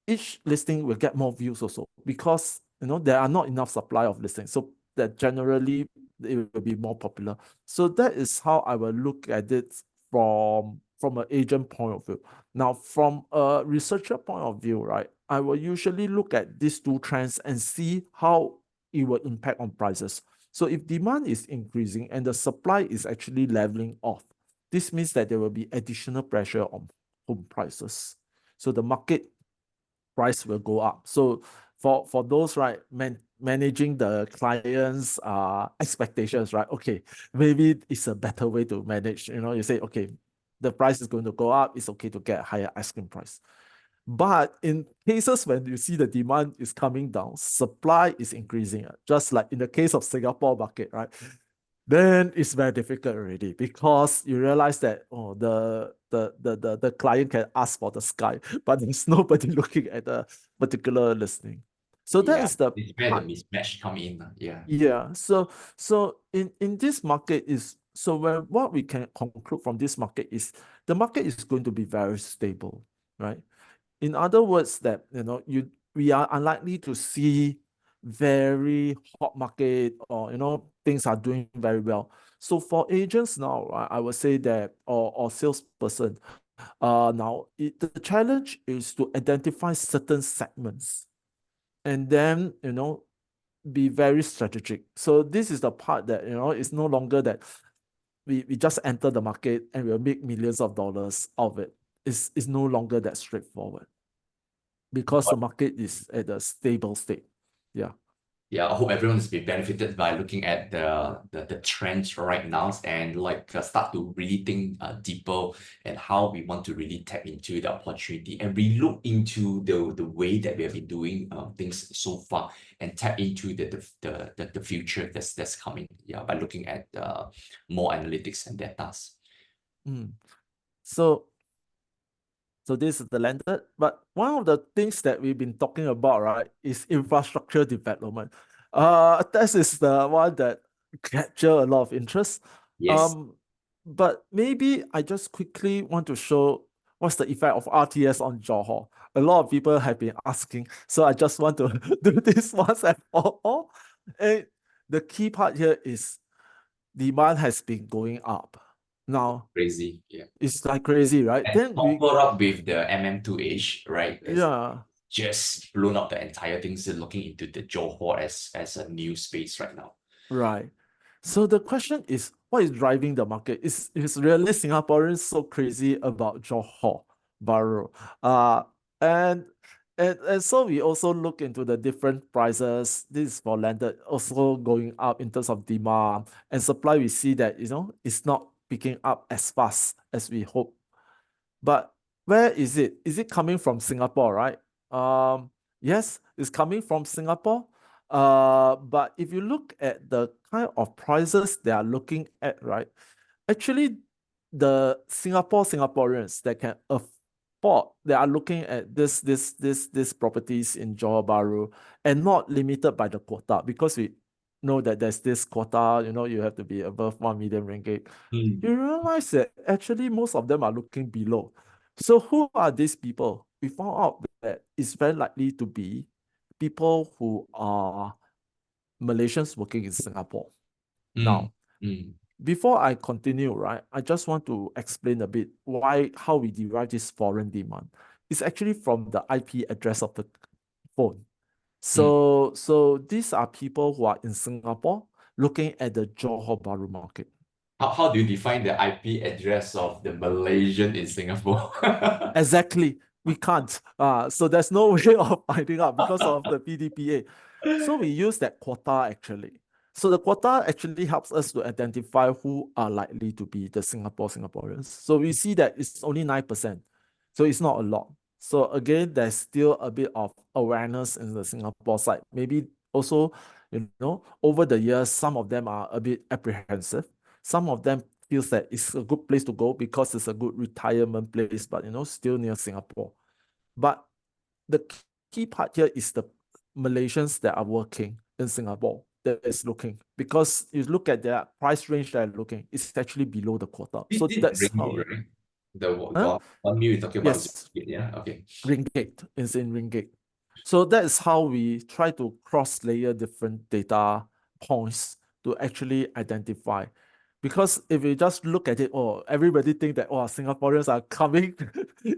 each listing will get more views also because there are not enough supply of listings. So that generally it will be more popular. So that is how I will look at it from an agent point of view. Now, from a researcher point of view, right, I will usually look at these two trends and see how it will impact on prices. So if demand is increasing and the supply is actually leveling off, this means that there will be additional pressure on home prices. So the market price will go up. So for those, right, managing the clients' expectations, right? Okay, maybe it's a better way to manage. You say, okay, the price is going to go up. It's okay to get a higher asking price. But in cases when you see the demand is coming down, supply is increasing. Just like in the case of Singapore market, right? then it's very difficult already because you realize that oh the client can ask for the sky, but there's nobody looking at the particular listing. So that
Yeah,
is the
it's where the
part.
mismatch come in. Yeah.
Yeah. So in this market is so when what we can conclude from this market is the market is going to be very stable, right? In other words, that we are unlikely to see very hot market or things are doing very well. So for agents now, I would say that or salesperson, now the challenge is to identify certain segments and then be very strategic. So this is the part that it's no longer that we just enter the market and we'll make millions of dollars of it. It's no longer that straightforward because the market is at a stable state. Yeah.
Yeah, I hope everyone has been benefited by looking at the trends right now and start to really think deeper and how we want to really tap into the opportunity and we look into the way that we have been doing things so far and tap into the future that's coming. Yeah, by looking at more analytics and data.
Mm. So this is the landed, but one of the things that we've been talking about, right, is infrastructure development. This is the one that capture a lot of interest.
Yes,
Um, but maybe I just quickly want to show what's the effect of RTS on Johor. A lot of people have been asking, so I just want to do this once and for all. And the key part here is demand has been going up. Now,
crazy. Yeah.
it's like crazy, right?
And
Then we,
coupled up with the MM2H, right? It's
yeah,
just blown up the entire thing. So looking into the Johor as a new space right now.
right. So the question is, what is driving the market? Is really Singaporeans so crazy about Johor Bahru? Uh, and and so we also look into the different prices. This is for landed, also going up in terms of demand and supply. We see that it's not picking up as fast as we hope. But where is it? Is it coming from Singapore, right? Yes, it's coming from Singapore. But if you look at the kind of prices they are looking at, right? Actually, the Singaporeans that can afford, they are looking at this properties in Johor Bahru and not limited by the quota because we know that there's this quota, you have to be above 1 million ringgit.
Mm,
You realize that actually most of them are looking below. So who are these people? We found out that it's very likely to be people who are Malaysians working in Singapore.
mm,
Now,
mm,
before I continue, right, I just want to explain a bit how we derive this foreign demand. It's actually from the IP address of the phone.
mm.
So these are people who are in Singapore looking at the Johor Bahru market.
How do you define the IP address of the Malaysian in Singapore?
Exactly. We can't. So there's no way of finding out because of the PDPA. So we use that quota actually. So the quota actually helps us to identify who are likely to be the Singaporeans. So we see that it's only 9%. So it's not a lot. So again, there's still a bit of awareness in the Singapore side. Maybe also, over the years, some of them are a bit apprehensive. Some of them feels that it's a good place to go because it's a good retirement place, but still near Singapore. But the key part here is the Malaysians that are working in Singapore that is looking because you look at their price range they're looking, it's actually below the quota.
This
So
is
that's
ringgit,
how it.
right? The
Huh?
one meal you're talking about is
Yes,
ringgit, yeah? Okay.
ringgit is in ringgit. So that is how we try to cross layer different data points to actually identify. Because if you just look at it, oh, everybody think that Singaporeans are coming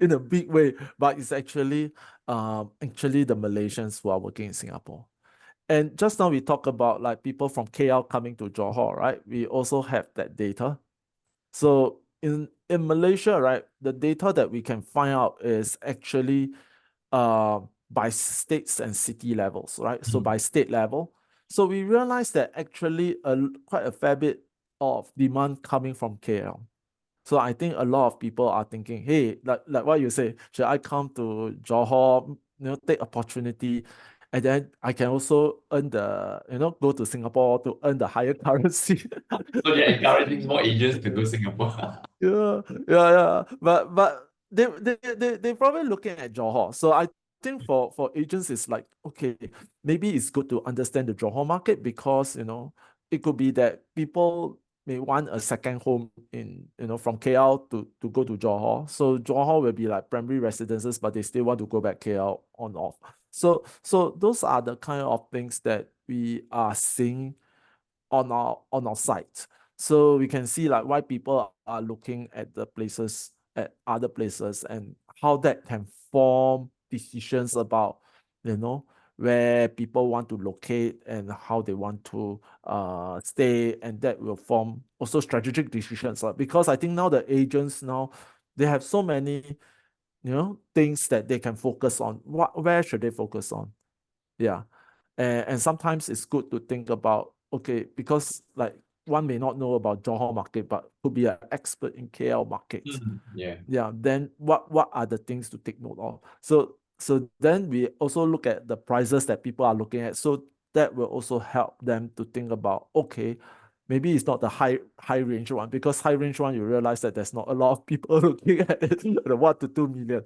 in a big way, but it's actually the Malaysians who are working in Singapore. And just now we talk about like people from KL coming to Johor, right? We also have that data. So in Malaysia, right, the data that we can find out is actually by states and city levels, right? So
Mm.
by state level. So we realized that actually quite a fair bit of demand coming from KL. So I think a lot of people are thinking, hey, like what you say, should I come to Johor, take opportunity? and then I can also earn go to Singapore to earn the higher currency.
So they're encouraging more agents to go Singapore.
Yeah, yeah. But they probably looking at Johor. So I think for agents it's like, okay, maybe it's good to understand the Johor market, because it could be that people may want a second home in from KL to go to Johor. So Johor will be like primary residences, but they still want to go back KL on off. So those are the kind of things that we are seeing on our site. So we can see like why people are looking at the places at other places, and how that can form decisions about where people want to locate and how they want to stay, and that will form also strategic decisions. Because I think now the agents now, they have so many things that they can focus on. Where should they focus on? Yeah. And sometimes it's good to think about, okay, because like one may not know about Johor market, but could be an expert in KL market.
Yeah.
Yeah, then what are the things to take note of? So then we also look at the prices that people are looking at. So that will also help them to think about, okay, maybe it's not the high range one, because high range one you realize that there's not a lot of people looking at it, the 1 to 2 million.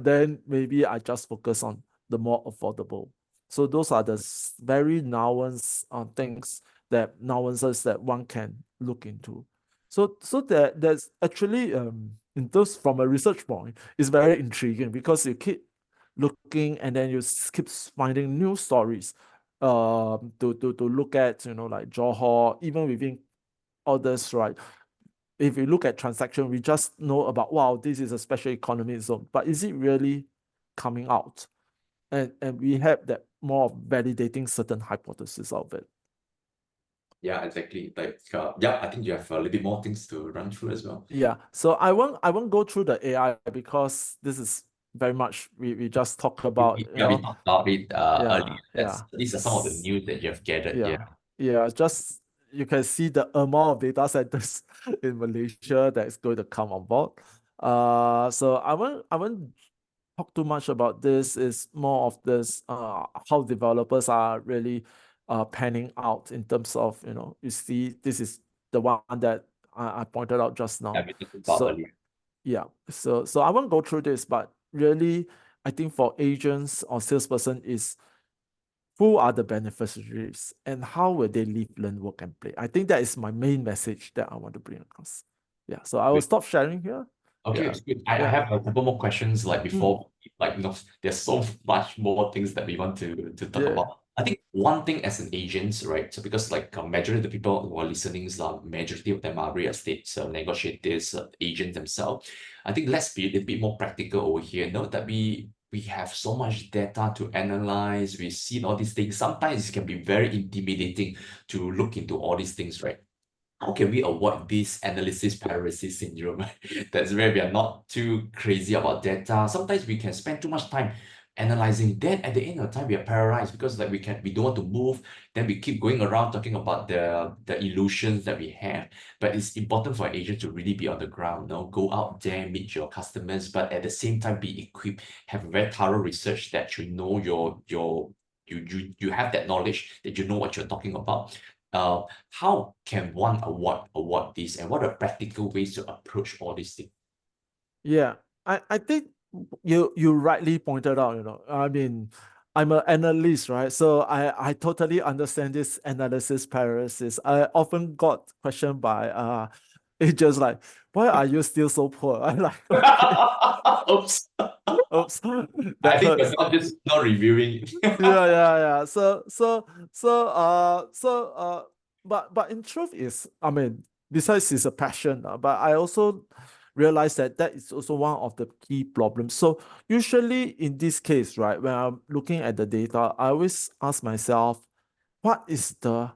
Then maybe I just focus on the more affordable. So those are the very nuanced nuances that one can look into. So there's actually in those, from a research point, it's very intriguing, because you keep looking and then you keep finding new stories to look at, like Johor, even within others, right? If we look at transaction, we just know about, wow, this is a special economic zone, but is it really coming out? And we have that more of validating certain hypotheses of it.
Yeah, exactly. Like, yeah, I think you have a little bit more things to run through as well.
Yeah. So I won't go through the AI, because this is very much we just talk about,
Yeah, we talked about it
yeah,
earlier.
yeah.
These are some of the news that you have gathered. Yeah.
Yeah. Yeah. Just you can see the amount of data centers in Malaysia that is going to come on board. So I won't talk too much about this. Is more of this how developers are really panning out in terms of, you see, this is the one that I pointed out just
Yeah,
now.
we talked about
So
earlier.
yeah, so I won't go through this, but really I think for agents or salesperson is, who are the beneficiaries and how will they live, learn, work, and play. I think that is my main message that I want to bring across. Yeah, so I will stop sharing here.
Okay,
Yeah,
it's good. I
yeah.
have a couple more questions like
Mm,
before, like there's so much more things that we want to talk
yeah.
about. I think one thing as an agent, right? So because like a majority of the people who are listening, majority of them are real estate negotiators, agents themselves. I think let's be a little bit more practical over here. Note that we have so much data to analyze. We've seen all these things. Sometimes it can be very intimidating to look into all these things, right? How can we avoid this analysis paralysis syndrome? That's where we are not too crazy about data. Sometimes we can spend too much time analyzing. Then at the end of the time, we are paralyzed because like we don't want to move. Then we keep going around talking about the illusions that we have. But it's important for an agent to really be on the ground. Go out there, meet your customers, but at the same time be equipped, have a very thorough research that you know you have that knowledge that you know what you're talking about. How can one award this, and what are practical ways to approach all these things?
Yeah, I think you rightly pointed out, I mean, I'm an analyst, right? So I totally understand this analysis paralysis. I often got questioned by agents like, why are you still so poor? I'm like, okay,
Oops.
oops,
I
that
think you're
hurts.
not just not reviewing it.
Yeah. So but in truth is, I mean, besides it's a passion, but I also realize that is also one of the key problems. So usually in this case, right, when I'm looking at the data, I always ask myself, what is the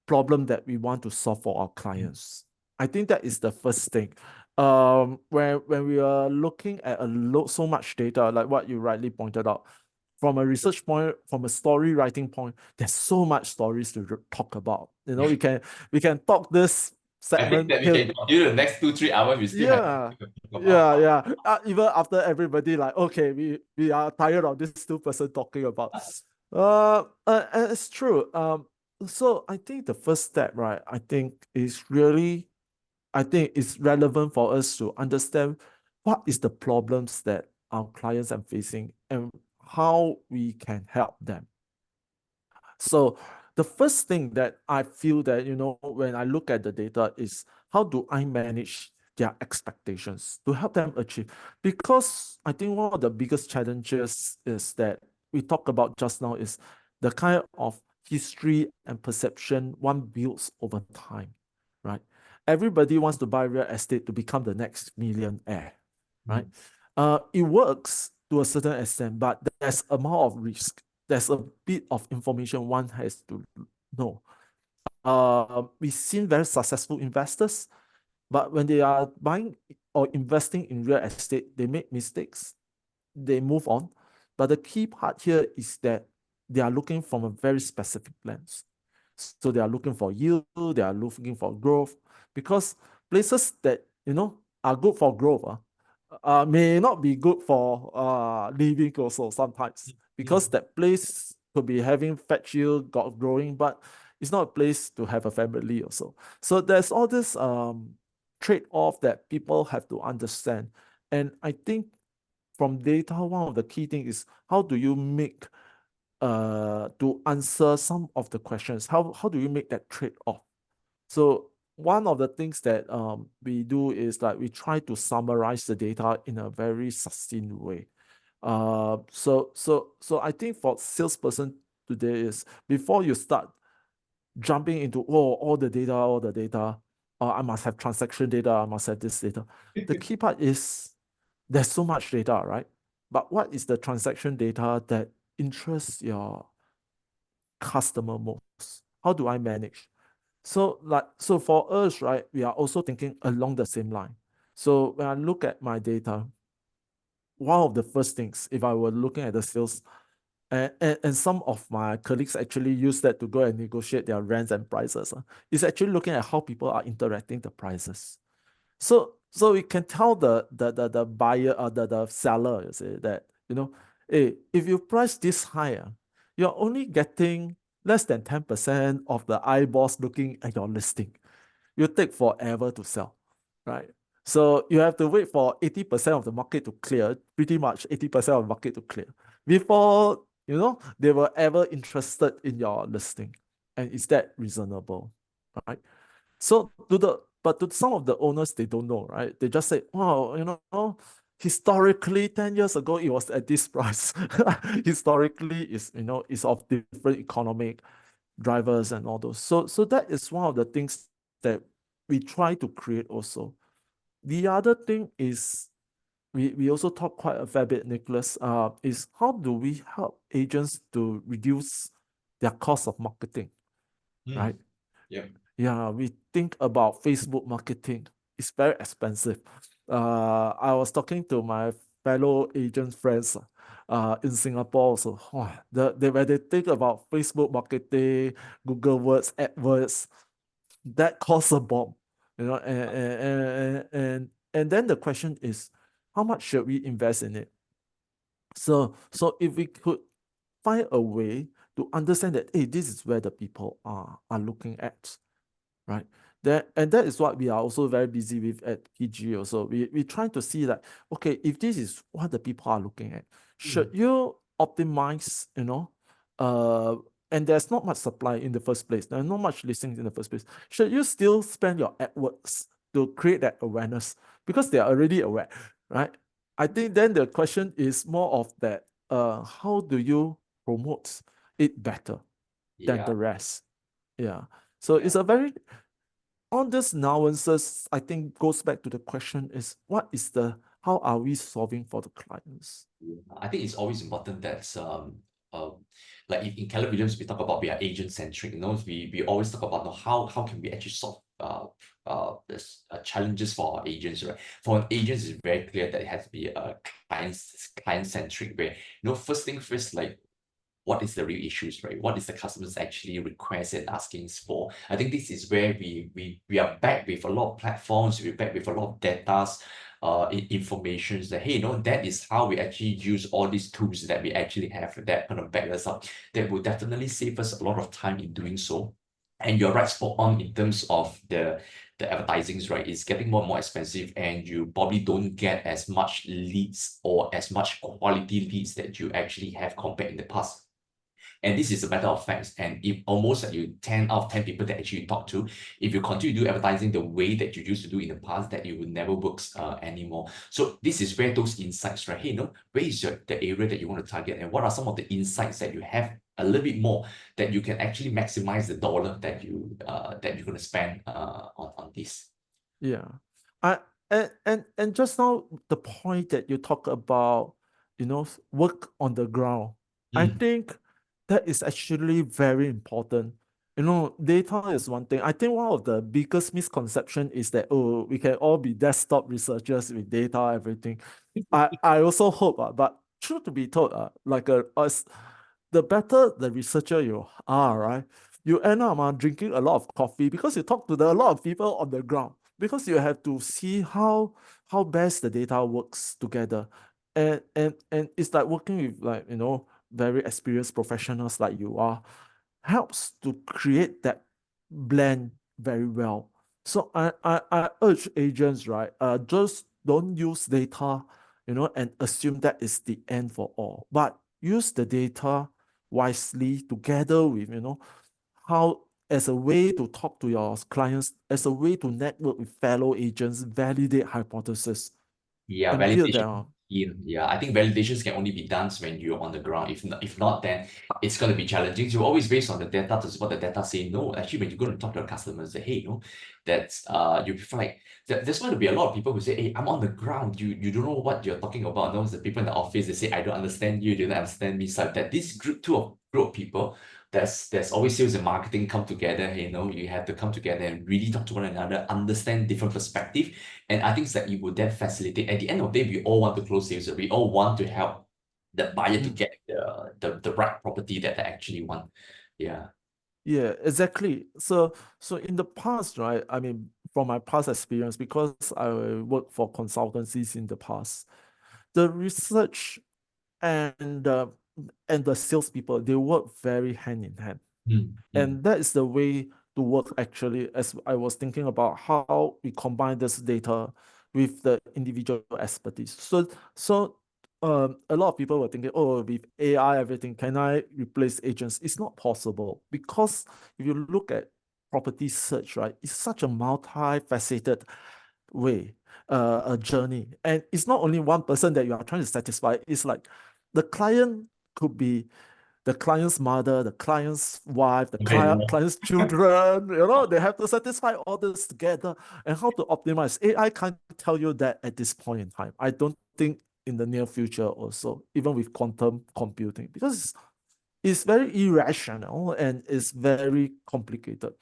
problem that we want to solve for our clients? I think that is the first thing. When we are looking at so much data, like what you rightly pointed out, from a research point, from a story writing point, there's so much stories to talk about. We can talk this
I think
segment
that we
here.
can continue the next 2-3 hours. We still have
Yeah,
to talk about.
yeah. Even after everybody like, okay, we are tired of this two person talking about. It's true. So I think the first step, right, I think it's relevant for us to understand what is the problems that our clients are facing and how we can help them. So the first thing that I feel that, when I look at the data is how do I manage their expectations to help them achieve? Because I think one of the biggest challenges is that we talked about just now is the kind of history and perception one builds over time, right? Everybody wants to buy real estate to become the next millionaire, right? It works to a certain extent, but there's amount of risk. There's a bit of information one has to know. We've seen very successful investors, but when they are buying or investing in real estate, they make mistakes, they move on. But the key part here is that they are looking from a very specific lens. So they are looking for yield, they are looking for growth, because places that are good for growth may not be good for living also sometimes, because that place could be having fat yield, got growing, but it's not a place to have a family also. So there's all this trade-off that people have to understand. And I think from data, one of the key things is how do you make to answer some of the questions, how do you make that trade-off? So one of the things that we do is that we try to summarize the data in a very succinct way. So I think for salesperson today is before you start jumping into all the data, I must have transaction data, I must have this data. The key part is there's so much data, right? But what is the transaction data that interests your customer most? How do I manage? So for us, right, we are also thinking along the same line. So when I look at my data, one of the first things, if I were looking at the sales, and some of my colleagues actually use that to go and negotiate their rents and prices, is actually looking at how people are interacting the prices. So we can tell the buyer or the seller, you see, that hey, if you price this higher, you're only getting less than 10% of the eyeballs looking at your listing. You take forever to sell, right? So you have to wait for 80% of the market to clear, pretty much 80% of the market to clear, before they were ever interested in your listing. And is that reasonable? Right? So to some of the owners, they don't know, right? They just say, wow, historically 10 years ago it was at this price. Historically is of different economic drivers and all those. So that is one of the things that we try to create also. The other thing is we also talk quite a fair bit, Nicholas, is how do we help agents to reduce their cost of marketing, right?
Yep.
Yeah, we think about Facebook marketing. It's very expensive. I was talking to my fellow agent friends in Singapore also. When they think about Facebook marketing, Google Words, AdWords, that costs a bomb. And then the question is, how much should we invest in it? So if we could find a way to understand that, hey, this is where the people are looking at, right? That is what we are also very busy with at PG also. We trying to see that, okay, if this is what the people are looking at, should you optimize, uh, and there's not much supply in the first place, there's not much listings in the first place. Should you still spend your AdWords to create that awareness? Because they are already aware, right? I think then the question is more of that, how do you promote it better than
Yeah.
the rest? Yeah. So
Yeah.
it's a very all these nuances, I think, goes back to the question is how are we solving for the clients?
I think it's always important that uh, like in Keller Williams we talk about we are agent centric. We always talk about how can we actually solve this, challenges for our agents, right? For an agent, it's very clear that it has to be a client centric, where first thing first, like what is the real issues, right? What is the customers actually request and asking for? I think this is where we are back with a lot of platforms, we're back with a lot of data informations that, hey, that is how we actually use all these tools that we actually have that kind of back us up. That will definitely save us a lot of time in doing so. And you're right, spot on in terms of the advertisings, right? It's getting more and more expensive, and you probably don't get as much leads or as much quality leads that you actually have compared in the past. And this is a matter of facts. And if almost like you 10 out of 10 people that actually you talk to, if you continue to do advertising the way that you used to do in the past, that it will never works anymore. So this is where those insights, right? Hey, where is the area that you want to target, and what are some of the insights that you have a little bit more that you can actually maximize the dollar that you're going to spend on this.
Yeah. I and just now the point that you talk about, work on the ground. I
Mm,
think that is actually very important. Data is one thing. I think one of the biggest misconception is that, oh, we can all be desktop researchers with data, everything. I also hope, but truth to be told, like us, the better the researcher you are, right? You end up drinking a lot of coffee because you talk to a lot of people on the ground, because you have to see how best the data works together. And it's like working with, like, very experienced professionals like you are, helps to create that blend very well. So I urge agents, right? Just don't use data, and assume that is the end for all. But use the data wisely together with, how, as a way to talk to your clients, as a way to network with fellow agents, validate hypotheses,
Yeah,
and build
validation.
that up.
Yeah, I think validations can only be done when you're on the ground. If not, then it's going to be challenging. So always based on the data to support the data. Say no. Actually, when you go and talk to your customers, say, hey, that's you prefer like there's going to be a lot of people who say, hey, I'm on the ground. You don't know what you're talking about. Those the people in the office. They say, I don't understand you. You don't understand me. So that this group of people. There's always sales and marketing come together. You have to come together and really talk to one another, understand different perspective, and I think that it would then facilitate. At the end of the day, we all want to close sales. We all want to help the buyer to
Mm.
get the right property that they actually want. Yeah.
Yeah, exactly. So in the past, right? I mean, from my past experience, because I worked for consultancies in the past, the research and the salespeople, they work very hand in hand.
Mm, mm.
And that is the way to work, actually, as I was thinking about how we combine this data with the individual expertise. So a lot of people were thinking, oh, with AI, everything, can I replace agents? It's not possible, because if you look at property search, right, it's such a multifaceted way, a journey. And it's not only one person that you are trying to satisfy. It's like the client could be the client's mother, the client's wife, the
Okay, no.
client's children. They have to satisfy all this together. And how to optimize. AI can't tell you that at this point in time. I don't think in the near future also, even with quantum computing, because it's very irrational and it's very complicated.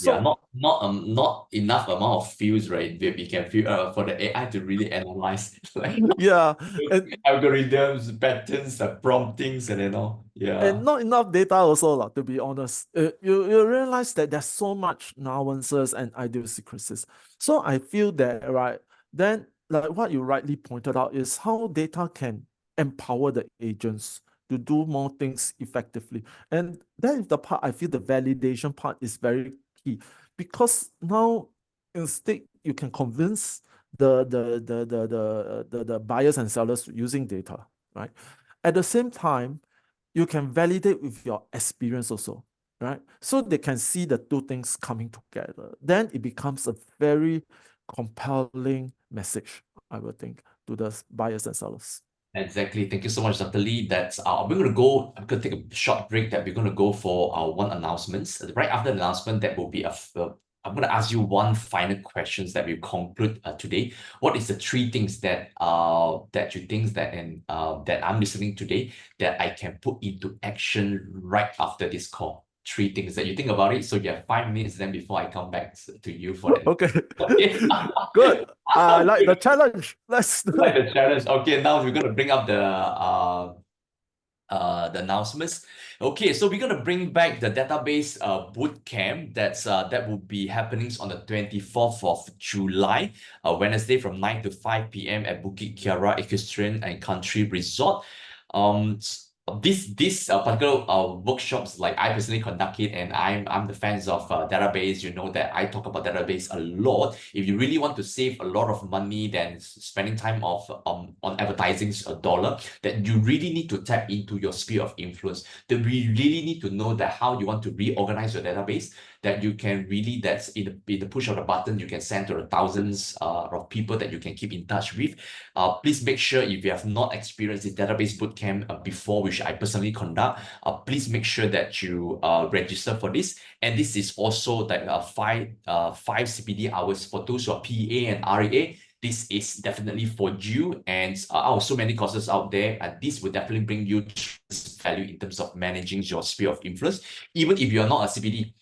Yeah,
So
not enough amount of fields, right? That we can feel for the AI to really analyze like
yeah, and
algorithms, patterns, the promptings, and
and
Yeah.
not enough data also, lah, to be honest. You realize that there's so much nuances and idiosyncrasies. So I feel that, right, then, like what you rightly pointed out, is how data can empower the agents to do more things effectively. And that is the part I feel the validation part is very key. Because now, instead, you can convince the buyers and sellers using data, right? At the same time, you can validate with your experience also, right? So they can see the two things coming together. Then it becomes a very compelling message, I would think, to the buyers and sellers.
Exactly. Thank you so much, Dr. Lee. I'm gonna take a short break that we're gonna go for our one announcements. Right after the announcement, that will be I'm gonna ask you one final questions that we conclude today. What is the three things that you think that I'm listening today that I can put into action right after this call? Three things that you think about it. So you have 5 minutes then before I come back to you for that.
Okay,
Okay.
good. I like the challenge. Let's do
Like
it.
the challenge. Okay, now we're gonna bring up the the announcements. Okay, so we're gonna bring back the database boot camp that will be happening on the 24th of July, Wednesday from 9 to 5 p.m. at Bukit Kiara Equestrian and Country Resort. This particular workshops, like I personally conduct it, and I'm the fans of database. You know that I talk about database a lot. If you really want to save a lot of money than spending time of on advertising a dollar, that you really need to tap into your sphere of influence. That we really need to know that how you want to reorganize your database. That you can really, that's in the push of the button, you can send to the thousands of people that you can keep in touch with. Please make sure, if you have not experienced the database bootcamp before, which I personally conduct, please make sure that you register for this. And this is also like five CPD hours for those who are PA and REA. This is definitely for you, and out of so many courses out there, this will definitely bring you value in terms of managing your sphere of influence. Even if you're not a CPD,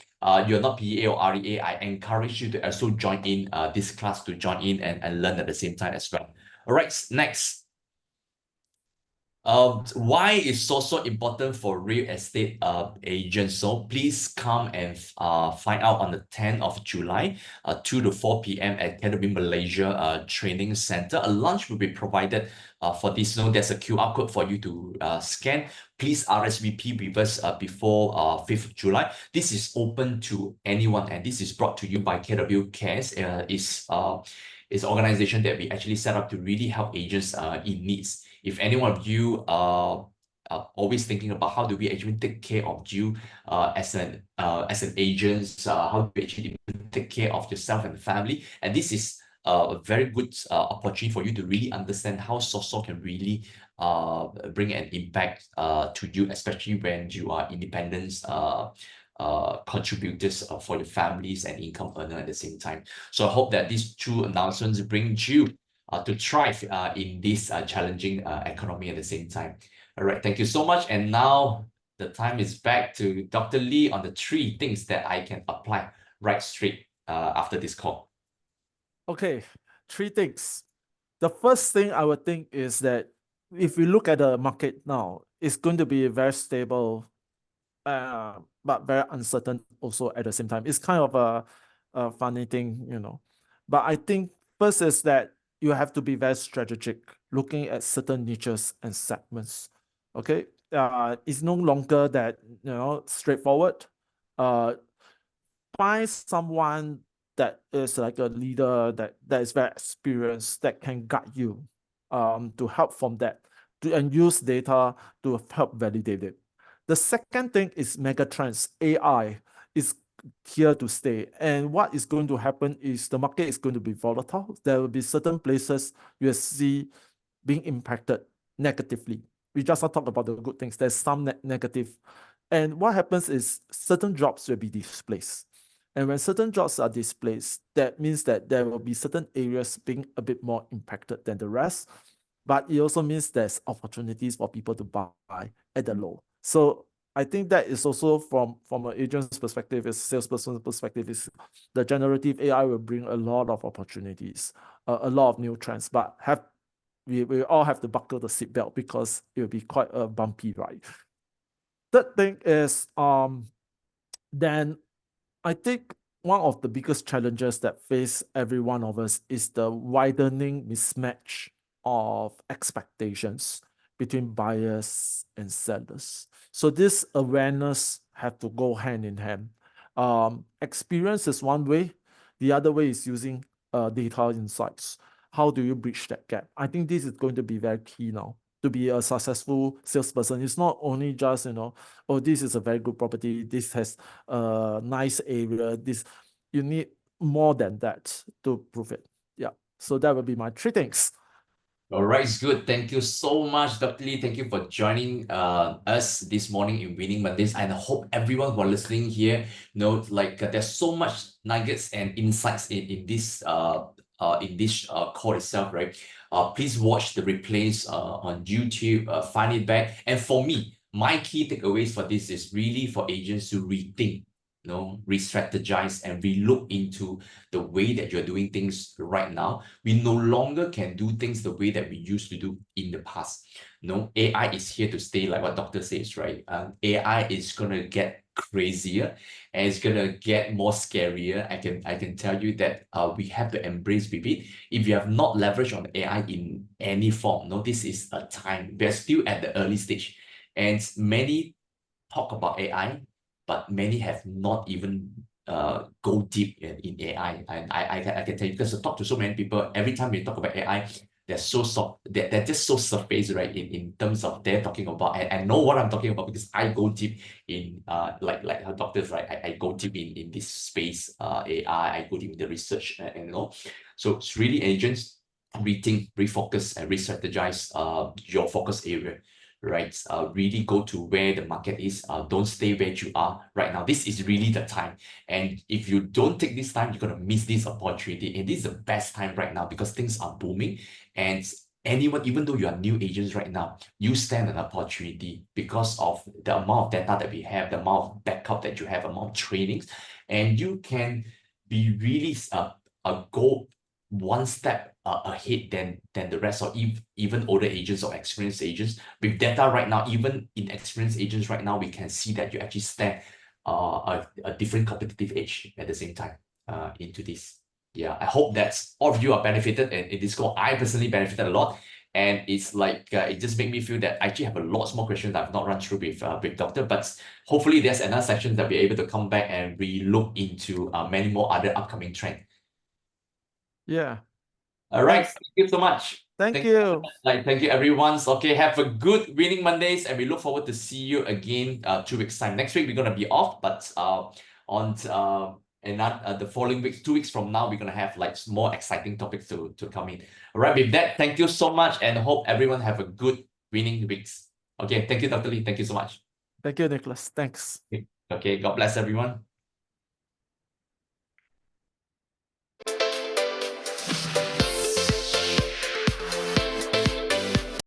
you're not PA or REA, I encourage you to also join in this class, to join in and learn at the same time as well. All right, next. Why is so important for real estate agents? So please come and find out on the 10th of July, 2 to 4 p.m. at KW Malaysia Training Center. A lunch will be provided for this. So there's a QR code for you to scan. Please RSVP with us before 5th of July. This is open to anyone, and this is brought to you by KW Cares. Is an organization that we actually set up to really help agents in needs. If any one of you are always thinking about how do we actually take care of you as an agent, how do we actually take care of yourself and family, and this is a very good opportunity for you to really understand how Soso can really bring an impact to you, especially when you are independent contributors for your families and income earner at the same time. So I hope that these two announcements bring you to thrive in this challenging economy at the same time. All right, thank you so much. And now the time is back to Dr. Lee on the 3 things that I can apply right straight after this call.
Okay, 3 things. The first thing I would think is that if we look at the market now, it's going to be very stable, but very uncertain also at the same time. It's kind of a funny thing, you know. But I think first is that you have to be very strategic, looking at certain niches and segments. Okay, it's no longer that, you know, straightforward. Find someone that is like a leader that is very experienced, that can guide you to help from that, and use data to help validate it. The second thing is megatrends. AI is here to stay. And what is going to happen is the market is going to be volatile. There will be certain places you will see being impacted negatively. We just talked about the good things. There's some negative. And what happens is certain jobs will be displaced. And when certain jobs are displaced, that means that there will be certain areas being a bit more impacted than the rest. But it also means there's opportunities for people to buy at the low. So I think that is also from an agent's perspective, a salesperson's perspective, is the generative AI will bring a lot of opportunities, a lot of new trends, but we all have to buckle the seatbelt because it will be quite a bumpy ride. Third thing is, then I think one of the biggest challenges that face every one of us is the widening mismatch of expectations between buyers and sellers. So this awareness have to go hand in hand. Experience is one way. The other way is using data insights. How do you bridge that gap? I think this is going to be very key now to be a successful salesperson. It's not only just, you know, oh, this is a very good property, this has a nice area, this, you need more than that to prove it. Yeah, so that would be my 3 things.
All right, it's good. Thank you so much, Dr. Lee. Thank you for joining us this morning in Winning Mondays. And I hope everyone who are listening here knows, like, there's so much nuggets and insights in this call itself, right? Please watch the replays on YouTube, find it back. And for me, my key takeaways for this is really for agents to rethink re-strategize and relook into the way that you're doing things right now. We no longer can do things the way that we used to do in the past. AI is here to stay, like what doctor says, right? AI is gonna get crazier and it's gonna get more scarier. I can tell you that we have to embrace with it. If you have not leveraged on AI in any form, this is a time. We're still at the early stage, and many talk about AI, but many have not even go deep in AI. And I can tell you, because I talk to so many people, every time we talk about AI, they're just so surface, right? In terms of they're talking about, and I know what I'm talking about because I go deep in like her doctors, right? I go deep in this space, AI, I go deep in the research and all. So it's really agents rethink, refocus, and re-strategize your focus area, right? Really go to where the market is. Don't stay where you are right now. This is really the time. And if you don't take this time, you're going to miss this opportunity. And this is the best time right now because things are booming. And anyone, even though you are new agents right now, you stand an opportunity because of the amount of data that we have, the amount of backup that you have, amount of trainings, and you can be really go one step ahead than the rest, or even older agents or experienced agents. With data right now, even inexperienced agents right now, we can see that you actually stand a different competitive edge at the same time into this. Yeah, I hope that all of you are benefited, and in this call, I personally benefited a lot. And it's like, it just made me feel that I actually have a lot more questions that I've not run through with Doctor, but hopefully there's another section that we're able to come back and re-look into many more other upcoming trends.
Yeah.
All right,
Thanks.
thank you so much.
Thank you.
Thank you, everyone. So, okay, have a good winning Mondays, and we look forward to see you again 2 weeks time. Next week we're gonna be off, but on another the following weeks, 2 weeks from now, we're gonna have like more exciting topics to come in. All right, with that, thank you so much, and hope everyone have a good winning weeks. Okay, thank you, Dr. Lee. Thank you so much.
Thank you, Nicholas. Thanks.
Okay, God bless everyone.